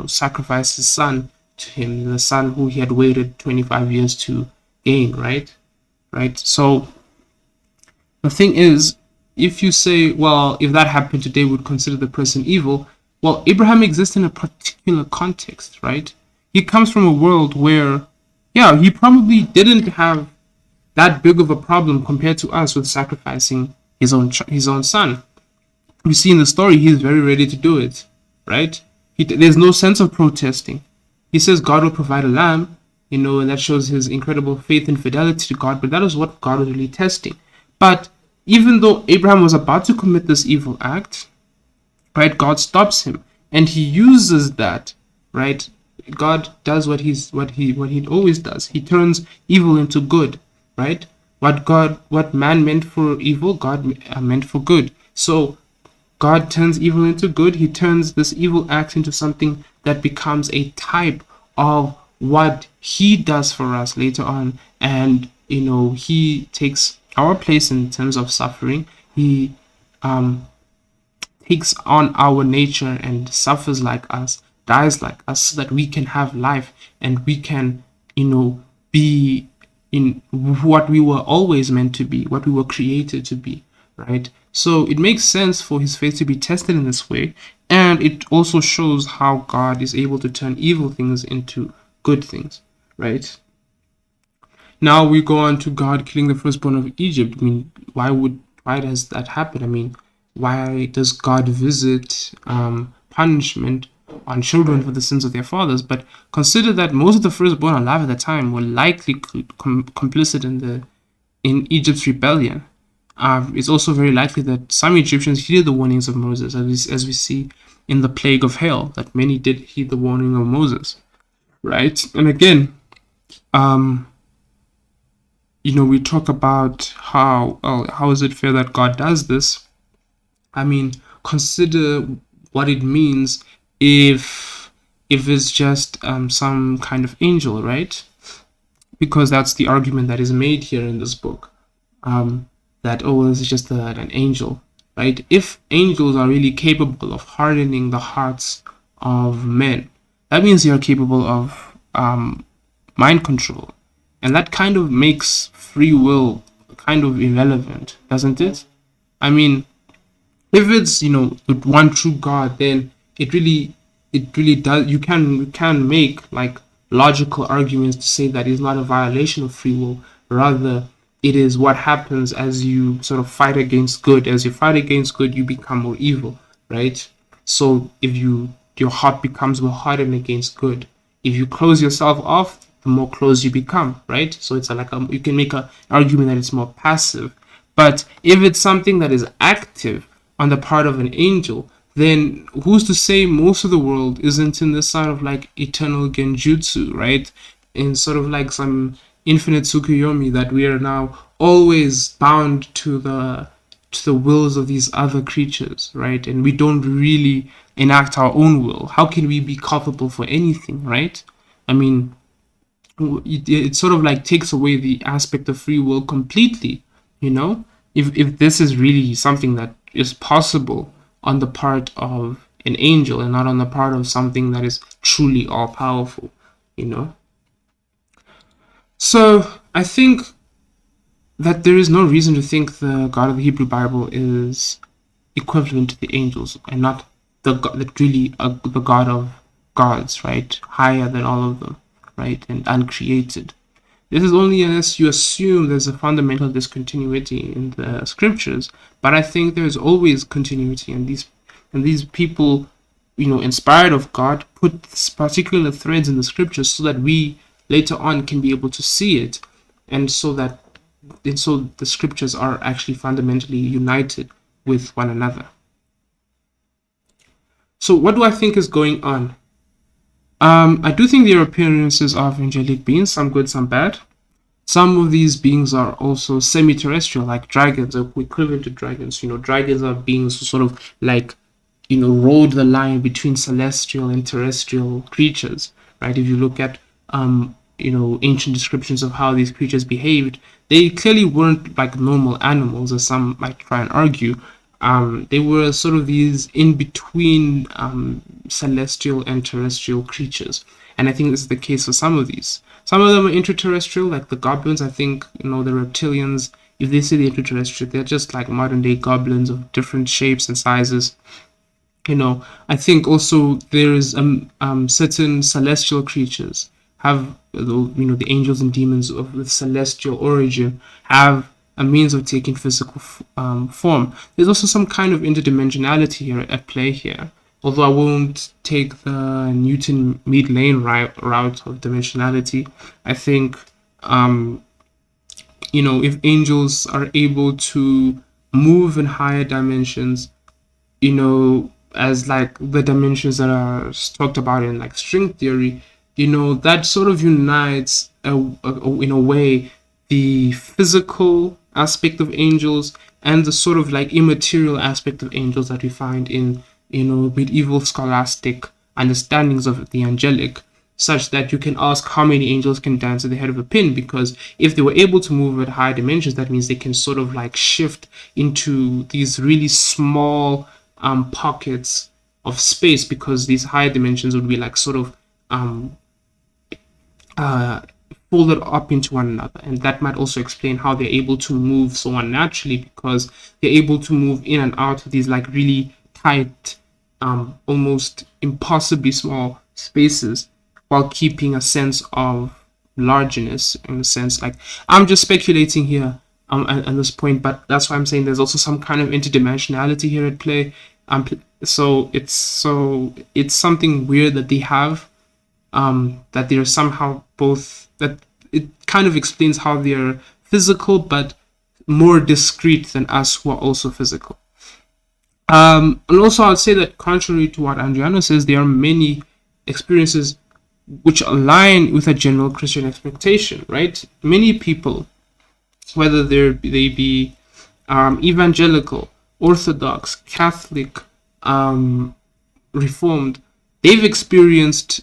sacrifice his son to him, the son who he had waited 25 years to gain, right? So the thing is, if you say, well, if that happened today, we would consider the person evil. Well, Abraham exists in a particular context, right? He comes from a world where, he probably didn't have that big of a problem compared to us with sacrificing his own son. We see in the story he's very ready to do it, right? There's no sense of protesting. He says God will provide a lamb, and that shows his incredible faith and fidelity to God, but that is what God was really testing. But even though Abraham was about to commit this evil act, right, God stops him, and he uses that, right? God does what he always does. He turns evil into good, right? What man meant for evil, God meant for good. So God turns evil into good. He turns this evil act into something that becomes a type of what he does for us later on. And he takes our place in terms of suffering. He takes on our nature and suffers like us, dies like us, so that we can have life and we can be in what we were always meant to be, what we were created to be, right? So it makes sense for his faith to be tested in this way, and it also shows how God is able to turn evil things into good things, right? Now we go on to God killing the firstborn of Egypt. I mean, why does that happen? I mean, why does God visit punishment on children for the sins of their fathers? But consider that most of the firstborn alive at the time were likely complicit in Egypt's rebellion. It's also very likely that some Egyptians heeded the warnings of Moses, as we see in the plague of hail, that many did heed the warning of Moses, right? And again, um, we talk about how is it fair that God does this? I mean, consider what it means if it's just some kind of angel, right? Because that's the argument that is made here in this book. That this is just an angel, right? If angels are really capable of hardening the hearts of men, that means they are capable of mind control, and that kind of makes free will kind of irrelevant, doesn't it? I mean, if it's the one true God, then it really does. You can make like logical arguments to say that it's not a violation of free will. Rather, it is what happens as you sort of fight against good. As you fight against good, you become more evil, right? So if your heart becomes more hardened against good, if you close yourself off, the more closed you become, right? So it's like you can make an argument that it's more passive. But if it's something that is active on the part of an angel, then who's to say most of the world isn't in this sort of like eternal genjutsu, right? In sort of like some infinite tsukuyomi, that we are now always bound to the wills of these other creatures, right? And we don't really enact our own will. How can we be culpable for anything, right? I mean, it sort of like takes away the aspect of free will completely, you know? If this is really something that is possible on the part of an angel and not on the part of something that is truly all powerful, you know? So I think that there is no reason to think the God of the Hebrew Bible is equivalent to the angels and not the God of gods, right? Higher than all of them, right? And uncreated. This is only unless you assume there's a fundamental discontinuity in the scriptures, but I think there's always continuity, and these people, inspired of God, put particular threads in the scriptures so that we later on can be able to see it, and so the scriptures are actually fundamentally united with one another. So what do I think is going on? I do think there are appearances of angelic beings, some good, some bad. Some of these beings are also semi-terrestrial, like dragons, or equivalent to dragons. Dragons are beings who sort of like, rode the line between celestial and terrestrial creatures, right? If you look at, ancient descriptions of how these creatures behaved, they clearly weren't like normal animals, as some might try and argue. They were sort of these in between celestial and terrestrial creatures, and I think this is the case for some of these. Some of them are interterrestrial, like the goblins. I think the reptilians. If they say they're interterrestrial, they're just like modern day goblins of different shapes and sizes. I think also there is certain celestial creatures have the angels and demons with celestial origin have a means of taking physical form. There's also some kind of interdimensionality here at play here. Although I won't take the Newton mid-lane route of dimensionality, I think if angels are able to move in higher dimensions, as like the dimensions that are talked about in like string theory, that sort of unites in a way the physical aspect of angels and the sort of like immaterial aspect of angels that we find in medieval scholastic understandings of the angelic, such that you can ask how many angels can dance at the head of a pin, because if they were able to move at higher dimensions, that means they can sort of like shift into these really small pockets of space, because these higher dimensions would be like sort of folded up into one another. And that might also explain how they're able to move so unnaturally, because they're able to move in and out of these like really tight, almost impossibly small spaces, while keeping a sense of largeness, in a sense. Like, I'm just speculating here at this point, but that's why I'm saying there's also some kind of interdimensionality here at play. So it's something weird that they have, that they're somehow both, that it kind of explains how they're physical but more discrete than us who are also physical. And also, I'd say that contrary to what Andreano says, there are many experiences which align with a general Christian expectation, right? Many people, whether they be evangelical, Orthodox, Catholic, Reformed, they've experienced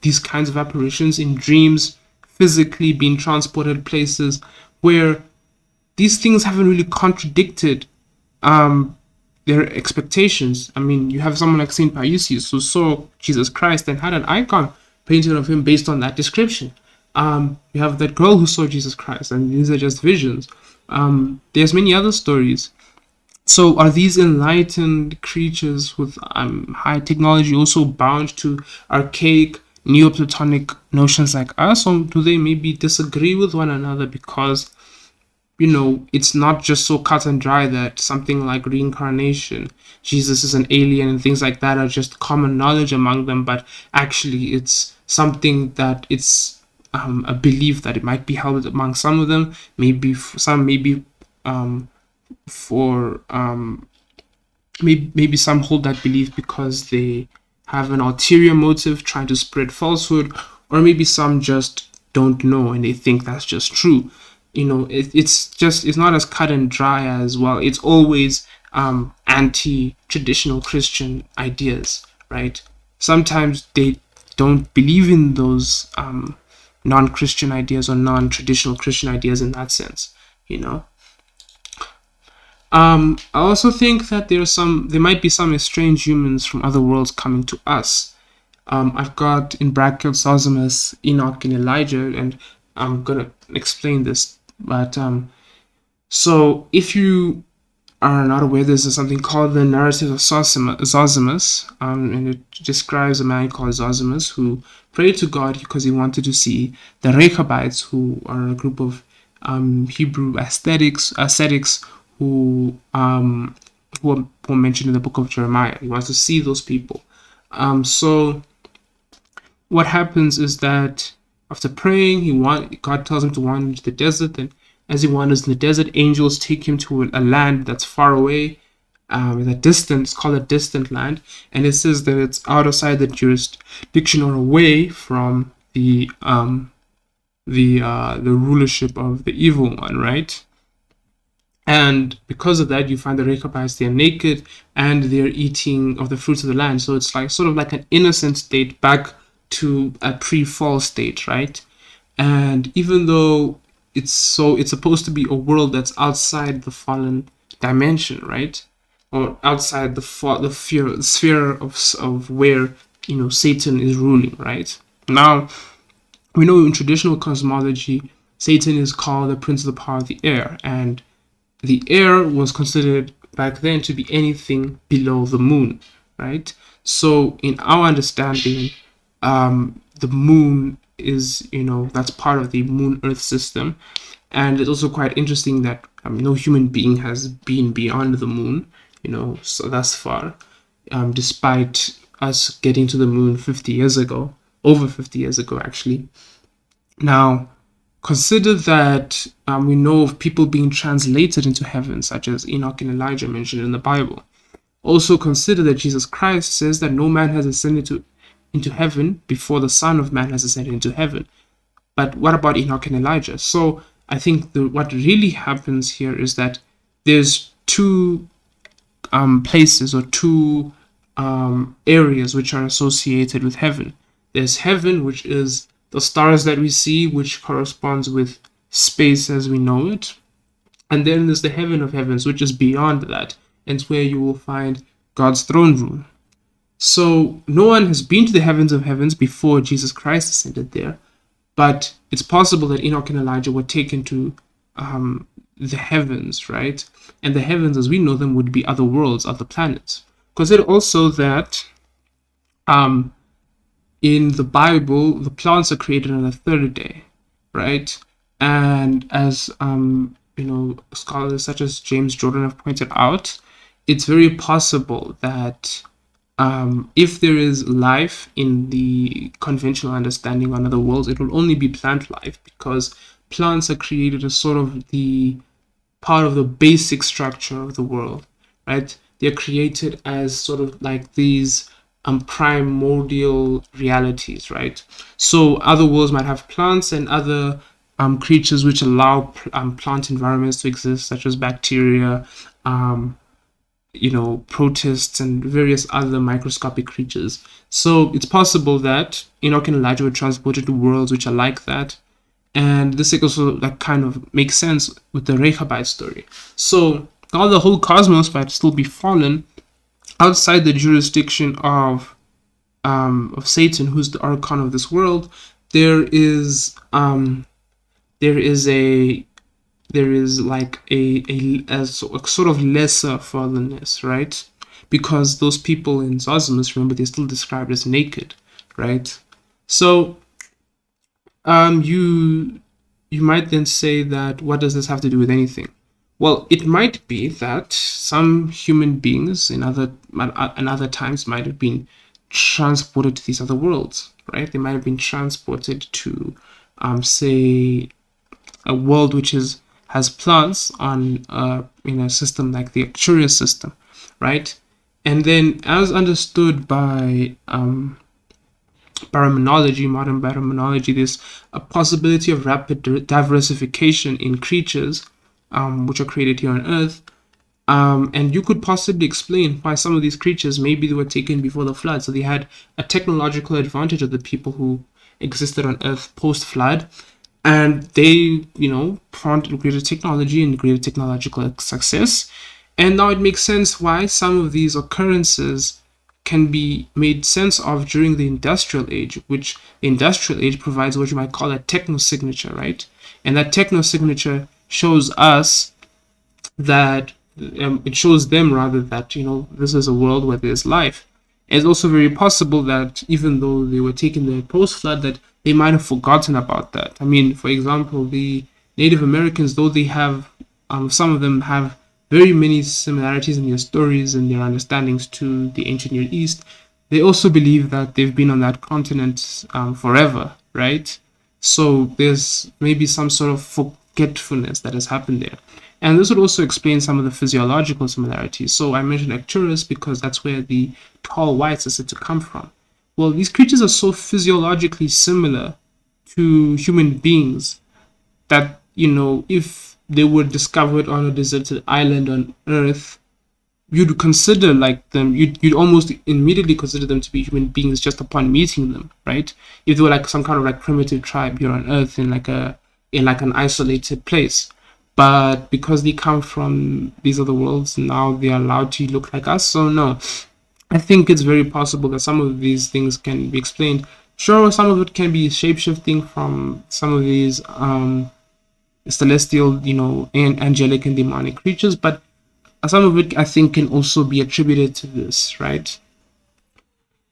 these kinds of apparitions in dreams, physically being transported places where these things haven't really contradicted their expectations. I mean, you have someone like Saint Paisius who saw Jesus Christ and had an icon painted of him based on that description. You have that girl who saw Jesus Christ, and these are just visions. There's many other stories. So are these enlightened creatures with high technology also bound to archaic Neoplatonic notions like us, or do they maybe disagree with one another because, it's not just so cut and dry that something like reincarnation, Jesus is an alien, and things like that are just common knowledge among them, but actually it's something that it's a belief that it might be held among some of them, maybe some, for maybe some hold that belief because they have an ulterior motive trying to spread falsehood, or maybe some just don't know and they think that's just true. It's not as cut and dry as, well, it's always anti-traditional Christian ideas, right? Sometimes they don't believe in those non-Christian ideas or non-traditional Christian ideas in that sense. I also think that there might be some estranged humans from other worlds coming to us. I've got in brackets Zosimus, Enoch, and Elijah, and I'm gonna explain this. But so if you are not aware, there's something called the narrative of Zosimus, and it describes a man called Zosimus who prayed to God because he wanted to see the Rechabites, who are a group of Hebrew ascetics who are mentioned in the book of Jeremiah. He wants to see those people. So what happens is that after praying, God tells him to wander into the desert, and as he wanders in the desert, angels take him to a land that's far away, it's called a distant land, and it says that it's outside the jurisdiction or away from the rulership of the evil one, right? And because of that, you find the Rechabites, they're naked and they're eating of the fruits of the land. So it's like sort of like an innocent state back to a pre-fall state, right? And even though it's supposed to be a world that's outside the fallen dimension, right? Or outside the sphere of where Satan is ruling, right? Now, we know in traditional cosmology, Satan is called the prince of the power of the air, and the air was considered back then to be anything below the moon, right? So in our understanding, the moon is, that's part of the moon-Earth system. And it's also quite interesting that no human being has been beyond the moon, so thus far, despite us getting to the moon 50 years ago, over 50 years ago, actually. Now, consider that we know of people being translated into heaven, such as Enoch and Elijah mentioned in the Bible. Also consider that Jesus Christ says that no man has ascended into heaven before the Son of Man has ascended into heaven. But what about Enoch and Elijah? So I think what really happens here is that there's two places or two areas which are associated with heaven. There's heaven, which is the stars that we see, which corresponds with space as we know it. And then there's the heaven of heavens, which is beyond that, and it's where you will find God's throne room. So no one has been to the heavens of heavens before Jesus Christ ascended there. But it's possible that Enoch and Elijah were taken to the heavens, right? And the heavens, as we know them, would be other worlds, other planets. Consider also that um, in the Bible, the plants are created on the third day, right? And as scholars such as James Jordan have pointed out, it's very possible that if there is life in the conventional understanding on other worlds, it will only be plant life, because plants are created as sort of the part of the basic structure of the world, right? They're created as sort of like these primordial realities, right? So other worlds might have plants and other creatures which allow plant environments to exist, such as bacteria, protists, and various other microscopic creatures. So it's possible that Enoch and Elijah were transported to worlds which are like that. And this also like kind of makes sense with the Rechabai story. So while the whole cosmos might still be fallen outside the jurisdiction of Satan, who's the archon of this world, there is a there is like a sort of lesser fallenness, right? Because those people in Zosimus, remember, they're still described as naked, right? So you might then say that, what does this have to do with anything? Well, it might be that some human beings in other times might have been transported to these other worlds, right? They might have been transported to, say, a world which has plants on in a system like the Arcturus system, right? And then, as understood by baraminology, modern baraminology, there's a possibility of rapid diversification in creatures which are created here on Earth. And you could possibly explain why some of these creatures, maybe they were taken before the flood, so they had a technological advantage of the people who existed on Earth post-flood, and they, found greater technology and greater technological success. And now it makes sense why some of these occurrences can be made sense of during the industrial age, which the industrial age provides what you might call a techno signature, right? And that techno signature shows us that it shows them rather that this is a world where there's life. And it's also very possible that even though they were taken there post flood, that they might have forgotten about that. I mean, for example, the Native Americans, though they have some of them have very many similarities in their stories and their understandings to the ancient Near East, they also believe that they've been on that continent forever, right? So there's maybe some sort of forgetfulness that has happened there. And this would also explain some of the physiological similarities. So I mentioned Arcturus because that's where the tall whites are said to come from. Well, these creatures are so physiologically similar to human beings that, if they were discovered on a deserted island on Earth, you'd consider like them, you'd almost immediately consider them to be human beings just upon meeting them, right? If they were like some kind of like primitive tribe here on Earth in like an isolated place. But because they come from these other worlds, now they are allowed to look like us. So no, I think it's very possible that some of these things can be explained. Sure, some of it can be shapeshifting from some of these celestial, and angelic and demonic creatures, but some of it I think can also be attributed to this, right?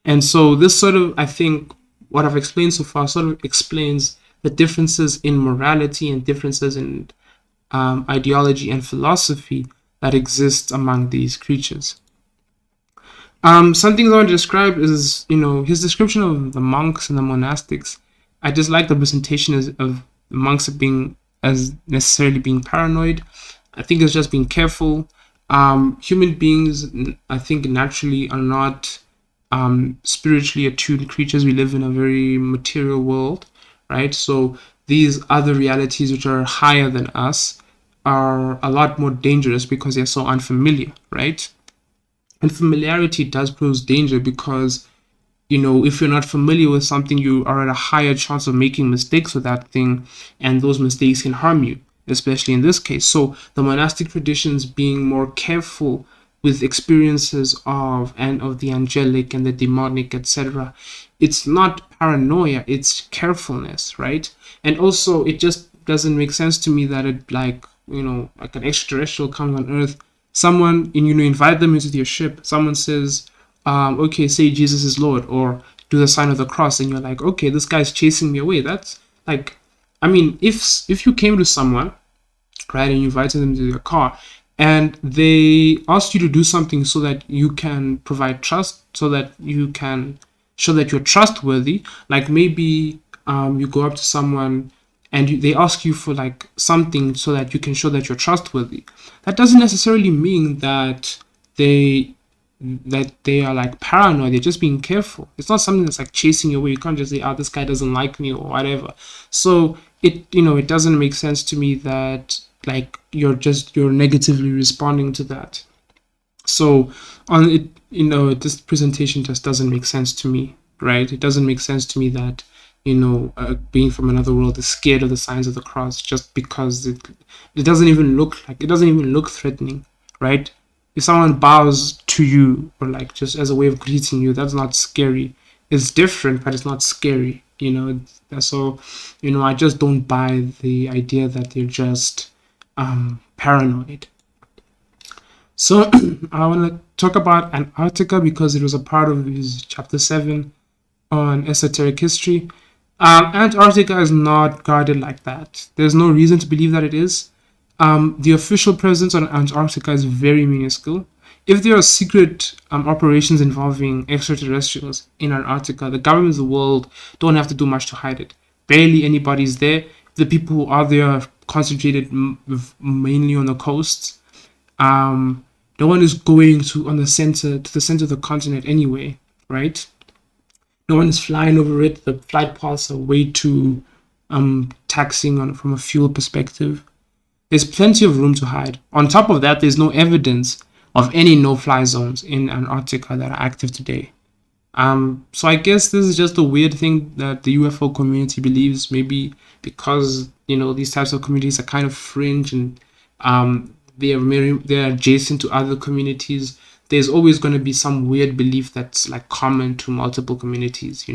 And so this sort of, I think, what I've explained so far sort of explains the differences in morality and differences in ideology and philosophy that exist among these creatures. Some things I want to describe is, his description of the monks and the monastics. I just like the presentation of the monks as necessarily being paranoid. I think it's just being careful. Human beings, I think, naturally are not spiritually attuned creatures. We live in a very material world, right? So these other realities which are higher than us are a lot more dangerous because they're so unfamiliar, right? And familiarity does pose danger because, if you're not familiar with something, you are at a higher chance of making mistakes with that thing, and those mistakes can harm you, especially in this case. So the monastic traditions being more careful with experiences of the angelic and the demonic, etc. It's not paranoia, it's carefulness, right? And also, it just doesn't make sense to me that it, like, like an extraterrestrial comes on Earth, someone, and invite them into your ship, someone says, okay, say Jesus is Lord, or do the sign of the cross, and you're like, okay, this guy's chasing me away. That's like, I mean, if you came to someone, right, and you invited them to your car, and they asked you to do something so that you can provide trust, so that you can show that you're trustworthy, like maybe you go up to someone and they ask you for like something so that you can show that you're trustworthy. That doesn't necessarily mean that they are like paranoid. They're just being careful. It's not something that's like chasing you away. You can't just say, "Oh, this guy doesn't like me" or whatever. So it doesn't make sense to me that like you're negatively responding to that. So on it, this presentation just doesn't make sense to me, right? It doesn't make sense to me that being from another world is scared of the signs of the cross just because it doesn't even look threatening, right? If someone bows to you or like just as a way of greeting you, that's not scary. It's different, but it's not scary. So I just don't buy the idea that they're just paranoid. So I want to talk about Antarctica because it was a part of his chapter 7 on esoteric history. Antarctica is not guarded like that. There's no reason to believe that it is. The official presence on Antarctica is very minuscule. If there are secret operations involving extraterrestrials in Antarctica, the governments of the world don't have to do much to hide it. Barely anybody's there. The people who are there are concentrated mainly on the coasts. No one is going to the center of the continent anyway, right? No one is flying over it. The flight paths are way too taxing from a fuel perspective. There's plenty of room to hide. On top of that, there's no evidence of any no-fly zones in Antarctica that are active today. So I guess this is just a weird thing that the UFO community believes, maybe because these types of communities are kind of fringe and they're adjacent to other communities. There's always going to be some weird belief that's like common to multiple communities.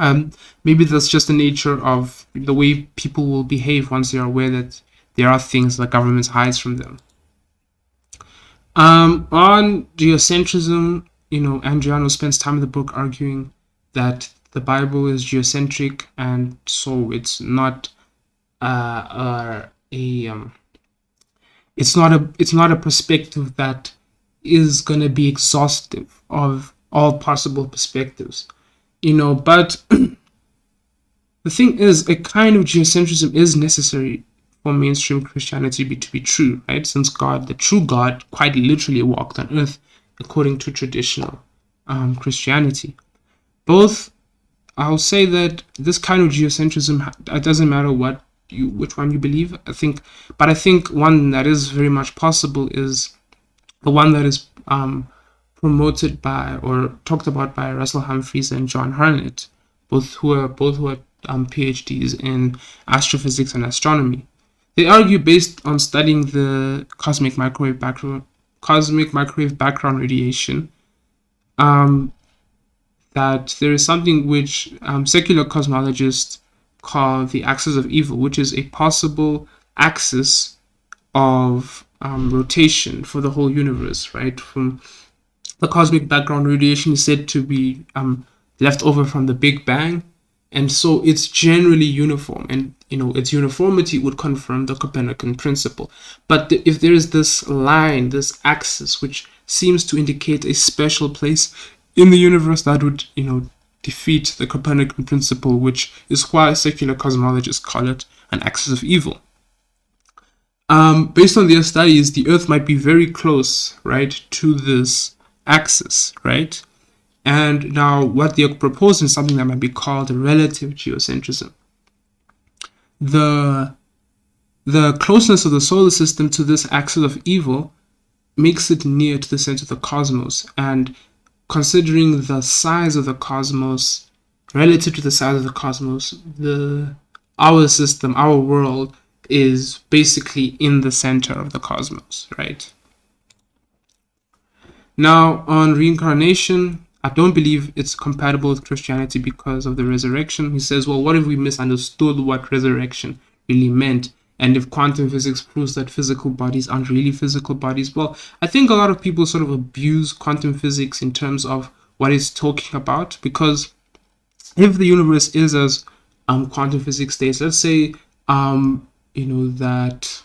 Maybe that's just the nature of the way people will behave once they're aware that there are things that government hides from them. On geocentrism, Andreano spends time in the book arguing that the Bible is geocentric, and so it's not it's not a perspective that is going to be exhaustive of all possible perspectives, but the thing is, a kind of geocentrism is necessary for mainstream Christianity to be true, right? Since God, the true God, quite literally walked on earth according to traditional Christianity. Both, I'll say that this kind of geocentrism, it doesn't matter which one you believe. I think one that is very much possible is the one that is promoted by or talked about by Russell Humphreys and John Harnett, both who are PhDs in astrophysics and astronomy. They argue, based on studying the cosmic microwave background radiation, that there is something which secular cosmologists call the axis of evil, which is a possible axis of rotation for the whole universe, right? From the cosmic background radiation is said to be left over from the Big Bang, and so it's generally uniform, and its uniformity would confirm the Copernican principle. But if there is this line, this axis, which seems to indicate a special place in the universe, that would defeat the Copernican principle, which is why secular cosmologists call it an axis of evil. Based on their studies, the Earth might be very close, right, to this axis, right? And now what they're proposing is something that might be called relative geocentrism. The closeness of the solar system to this axis of evil makes it near to the center of the cosmos, and considering the size of the cosmos relative to the size of the cosmos, our system, our world, is basically in the center of the cosmos, right? Now, on reincarnation, I don't believe it's compatible with Christianity because of the resurrection. He says, well, what if we misunderstood what resurrection really meant? And if quantum physics proves that physical bodies aren't really physical bodies? Well, I think a lot of people sort of abuse quantum physics in terms of what it's talking about, because if the universe is as quantum physics states, let's say, that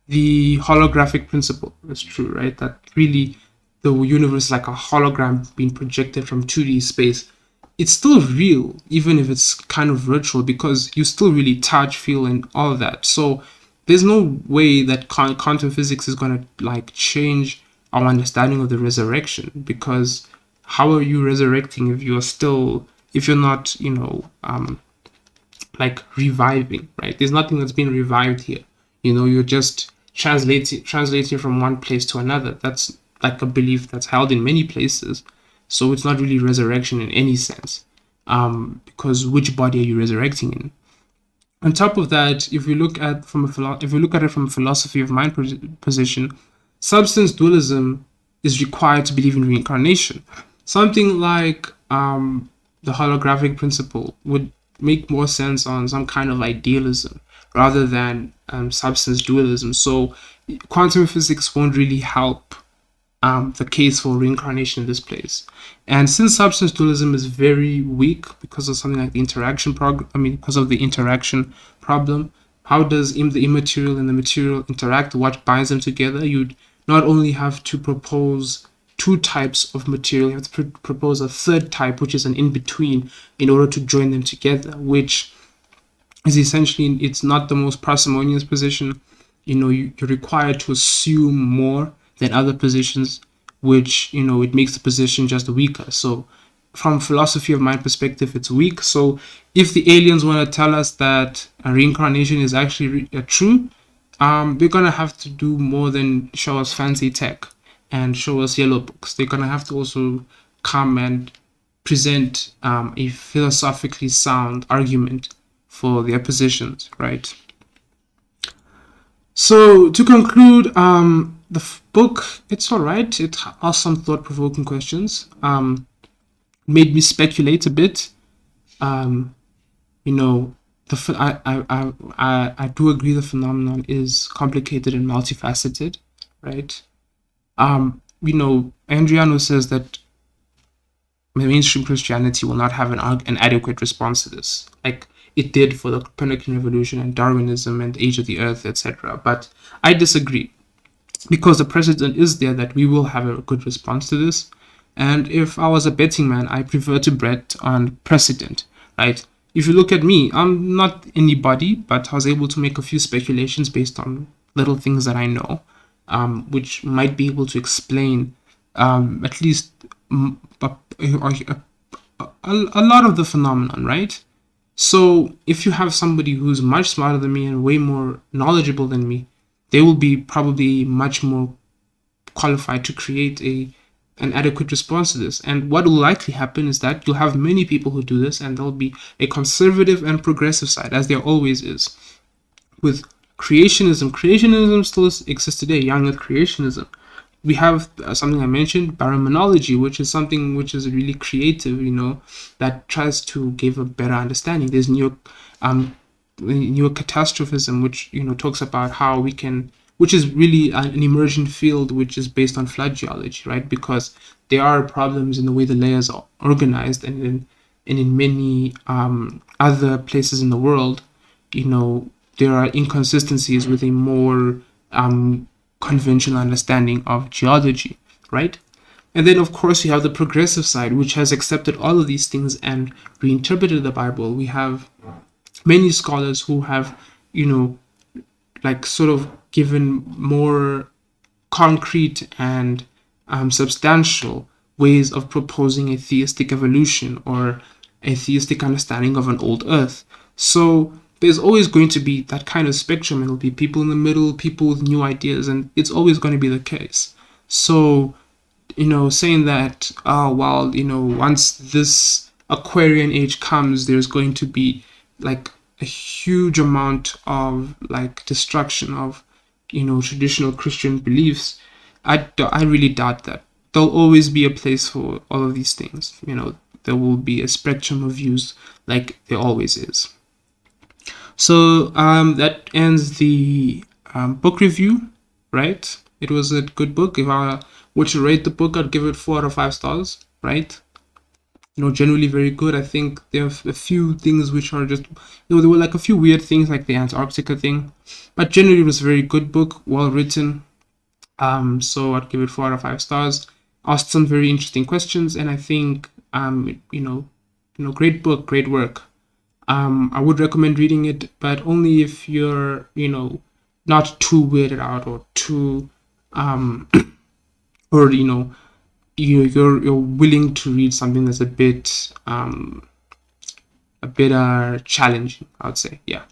the holographic principle is true, right? That really the universe is like a hologram being projected from 2D space. It's still real, even if it's kind of virtual, because you still really touch, feel, and all of that. So there's no way that quantum physics is going to like change our understanding of the resurrection, because how are you resurrecting if you're not, like reviving, right? There's nothing that's been revived here. You're just translating from one place to another. That's like a belief that's held in many places. So it's not really resurrection in any sense, because which body are you resurrecting in? On top of that, if we look at it from a philosophy of mind position, substance dualism is required to believe in reincarnation. Something like the holographic principle would make more sense on some kind of idealism rather than substance dualism. So quantum physics won't really help the case for reincarnation in this place. And since substance dualism is very weak because of something like the because of the interaction problem, how does the immaterial and the material interact? What binds them together? You'd not only have to propose two types of material, you have to propose a third type, which is an in-between, in order to join them together, which is essentially, it's not the most parsimonious position. You're required to assume more than other positions, which, it makes the position just weaker. So from philosophy of mind perspective, it's weak. So if the aliens want to tell us that a reincarnation is actually true, they're going to have to do more than show us fancy tech and show us yellow books. They're going to have to also come and present a philosophically sound argument for their positions, right? So to conclude, the book, it's all right. It asked some thought-provoking questions. Made me speculate a bit. I do agree the phenomenon is complicated and multifaceted, right? Andreano says that mainstream Christianity will not have an adequate response to this, like it did for the Copernican revolution and Darwinism and the age of the earth, etc. But I disagree, because the precedent is there that we will have a good response to this. And if I was a betting man, I prefer to bet on precedent, right? If you look at me, I'm not anybody, but I was able to make a few speculations based on little things that I know, which might be able to explain at least a lot of the phenomenon, right? So if you have somebody who's much smarter than me and way more knowledgeable than me, they will be probably much more qualified to create an adequate response to this. And what will likely happen is that you'll have many people who do this, and there'll be a conservative and progressive side, as there always is. With creationism still exists today, young earth creationism. We have something I mentioned, baraminology, which is something which is really creative, that tries to give a better understanding. There's neocatastrophism, which talks about how we can, which is really an emergent field, which is based on flood geology, right? Because there are problems in the way the layers are organized, and in many other places in the world, there are inconsistencies with a more conventional understanding of geology, right? And then, of course, you have the progressive side, which has accepted all of these things and reinterpreted the Bible. We have many scholars who have, like sort of given more concrete and substantial ways of proposing a theistic evolution or a theistic understanding of an old earth. So there's always going to be that kind of spectrum. It'll be people in the middle, people with new ideas, and it's always going to be the case. So, saying that, once this Aquarian age comes, there's going to be like a huge amount of like destruction of, traditional Christian beliefs. I really doubt that. There'll always be a place for all of these things. There will be a spectrum of views, like there always is. So that ends the book review, right? It was a good book. If I were to rate the book, I'd give it 4 out of 5 stars, right? Generally very good. I think there are a few things which are just, there were like a few weird things like the Antarctica thing, but generally it was a very good book, well written. So I'd give it 4 out of 5 stars. Asked some very interesting questions, and I think, great book, great work. I would recommend reading it, but only if you're, not too weirded out or too, or you're willing to read something that's a bit challenging, I would say. Yeah.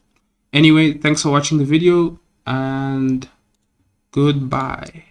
Anyway, thanks for watching the video, and goodbye.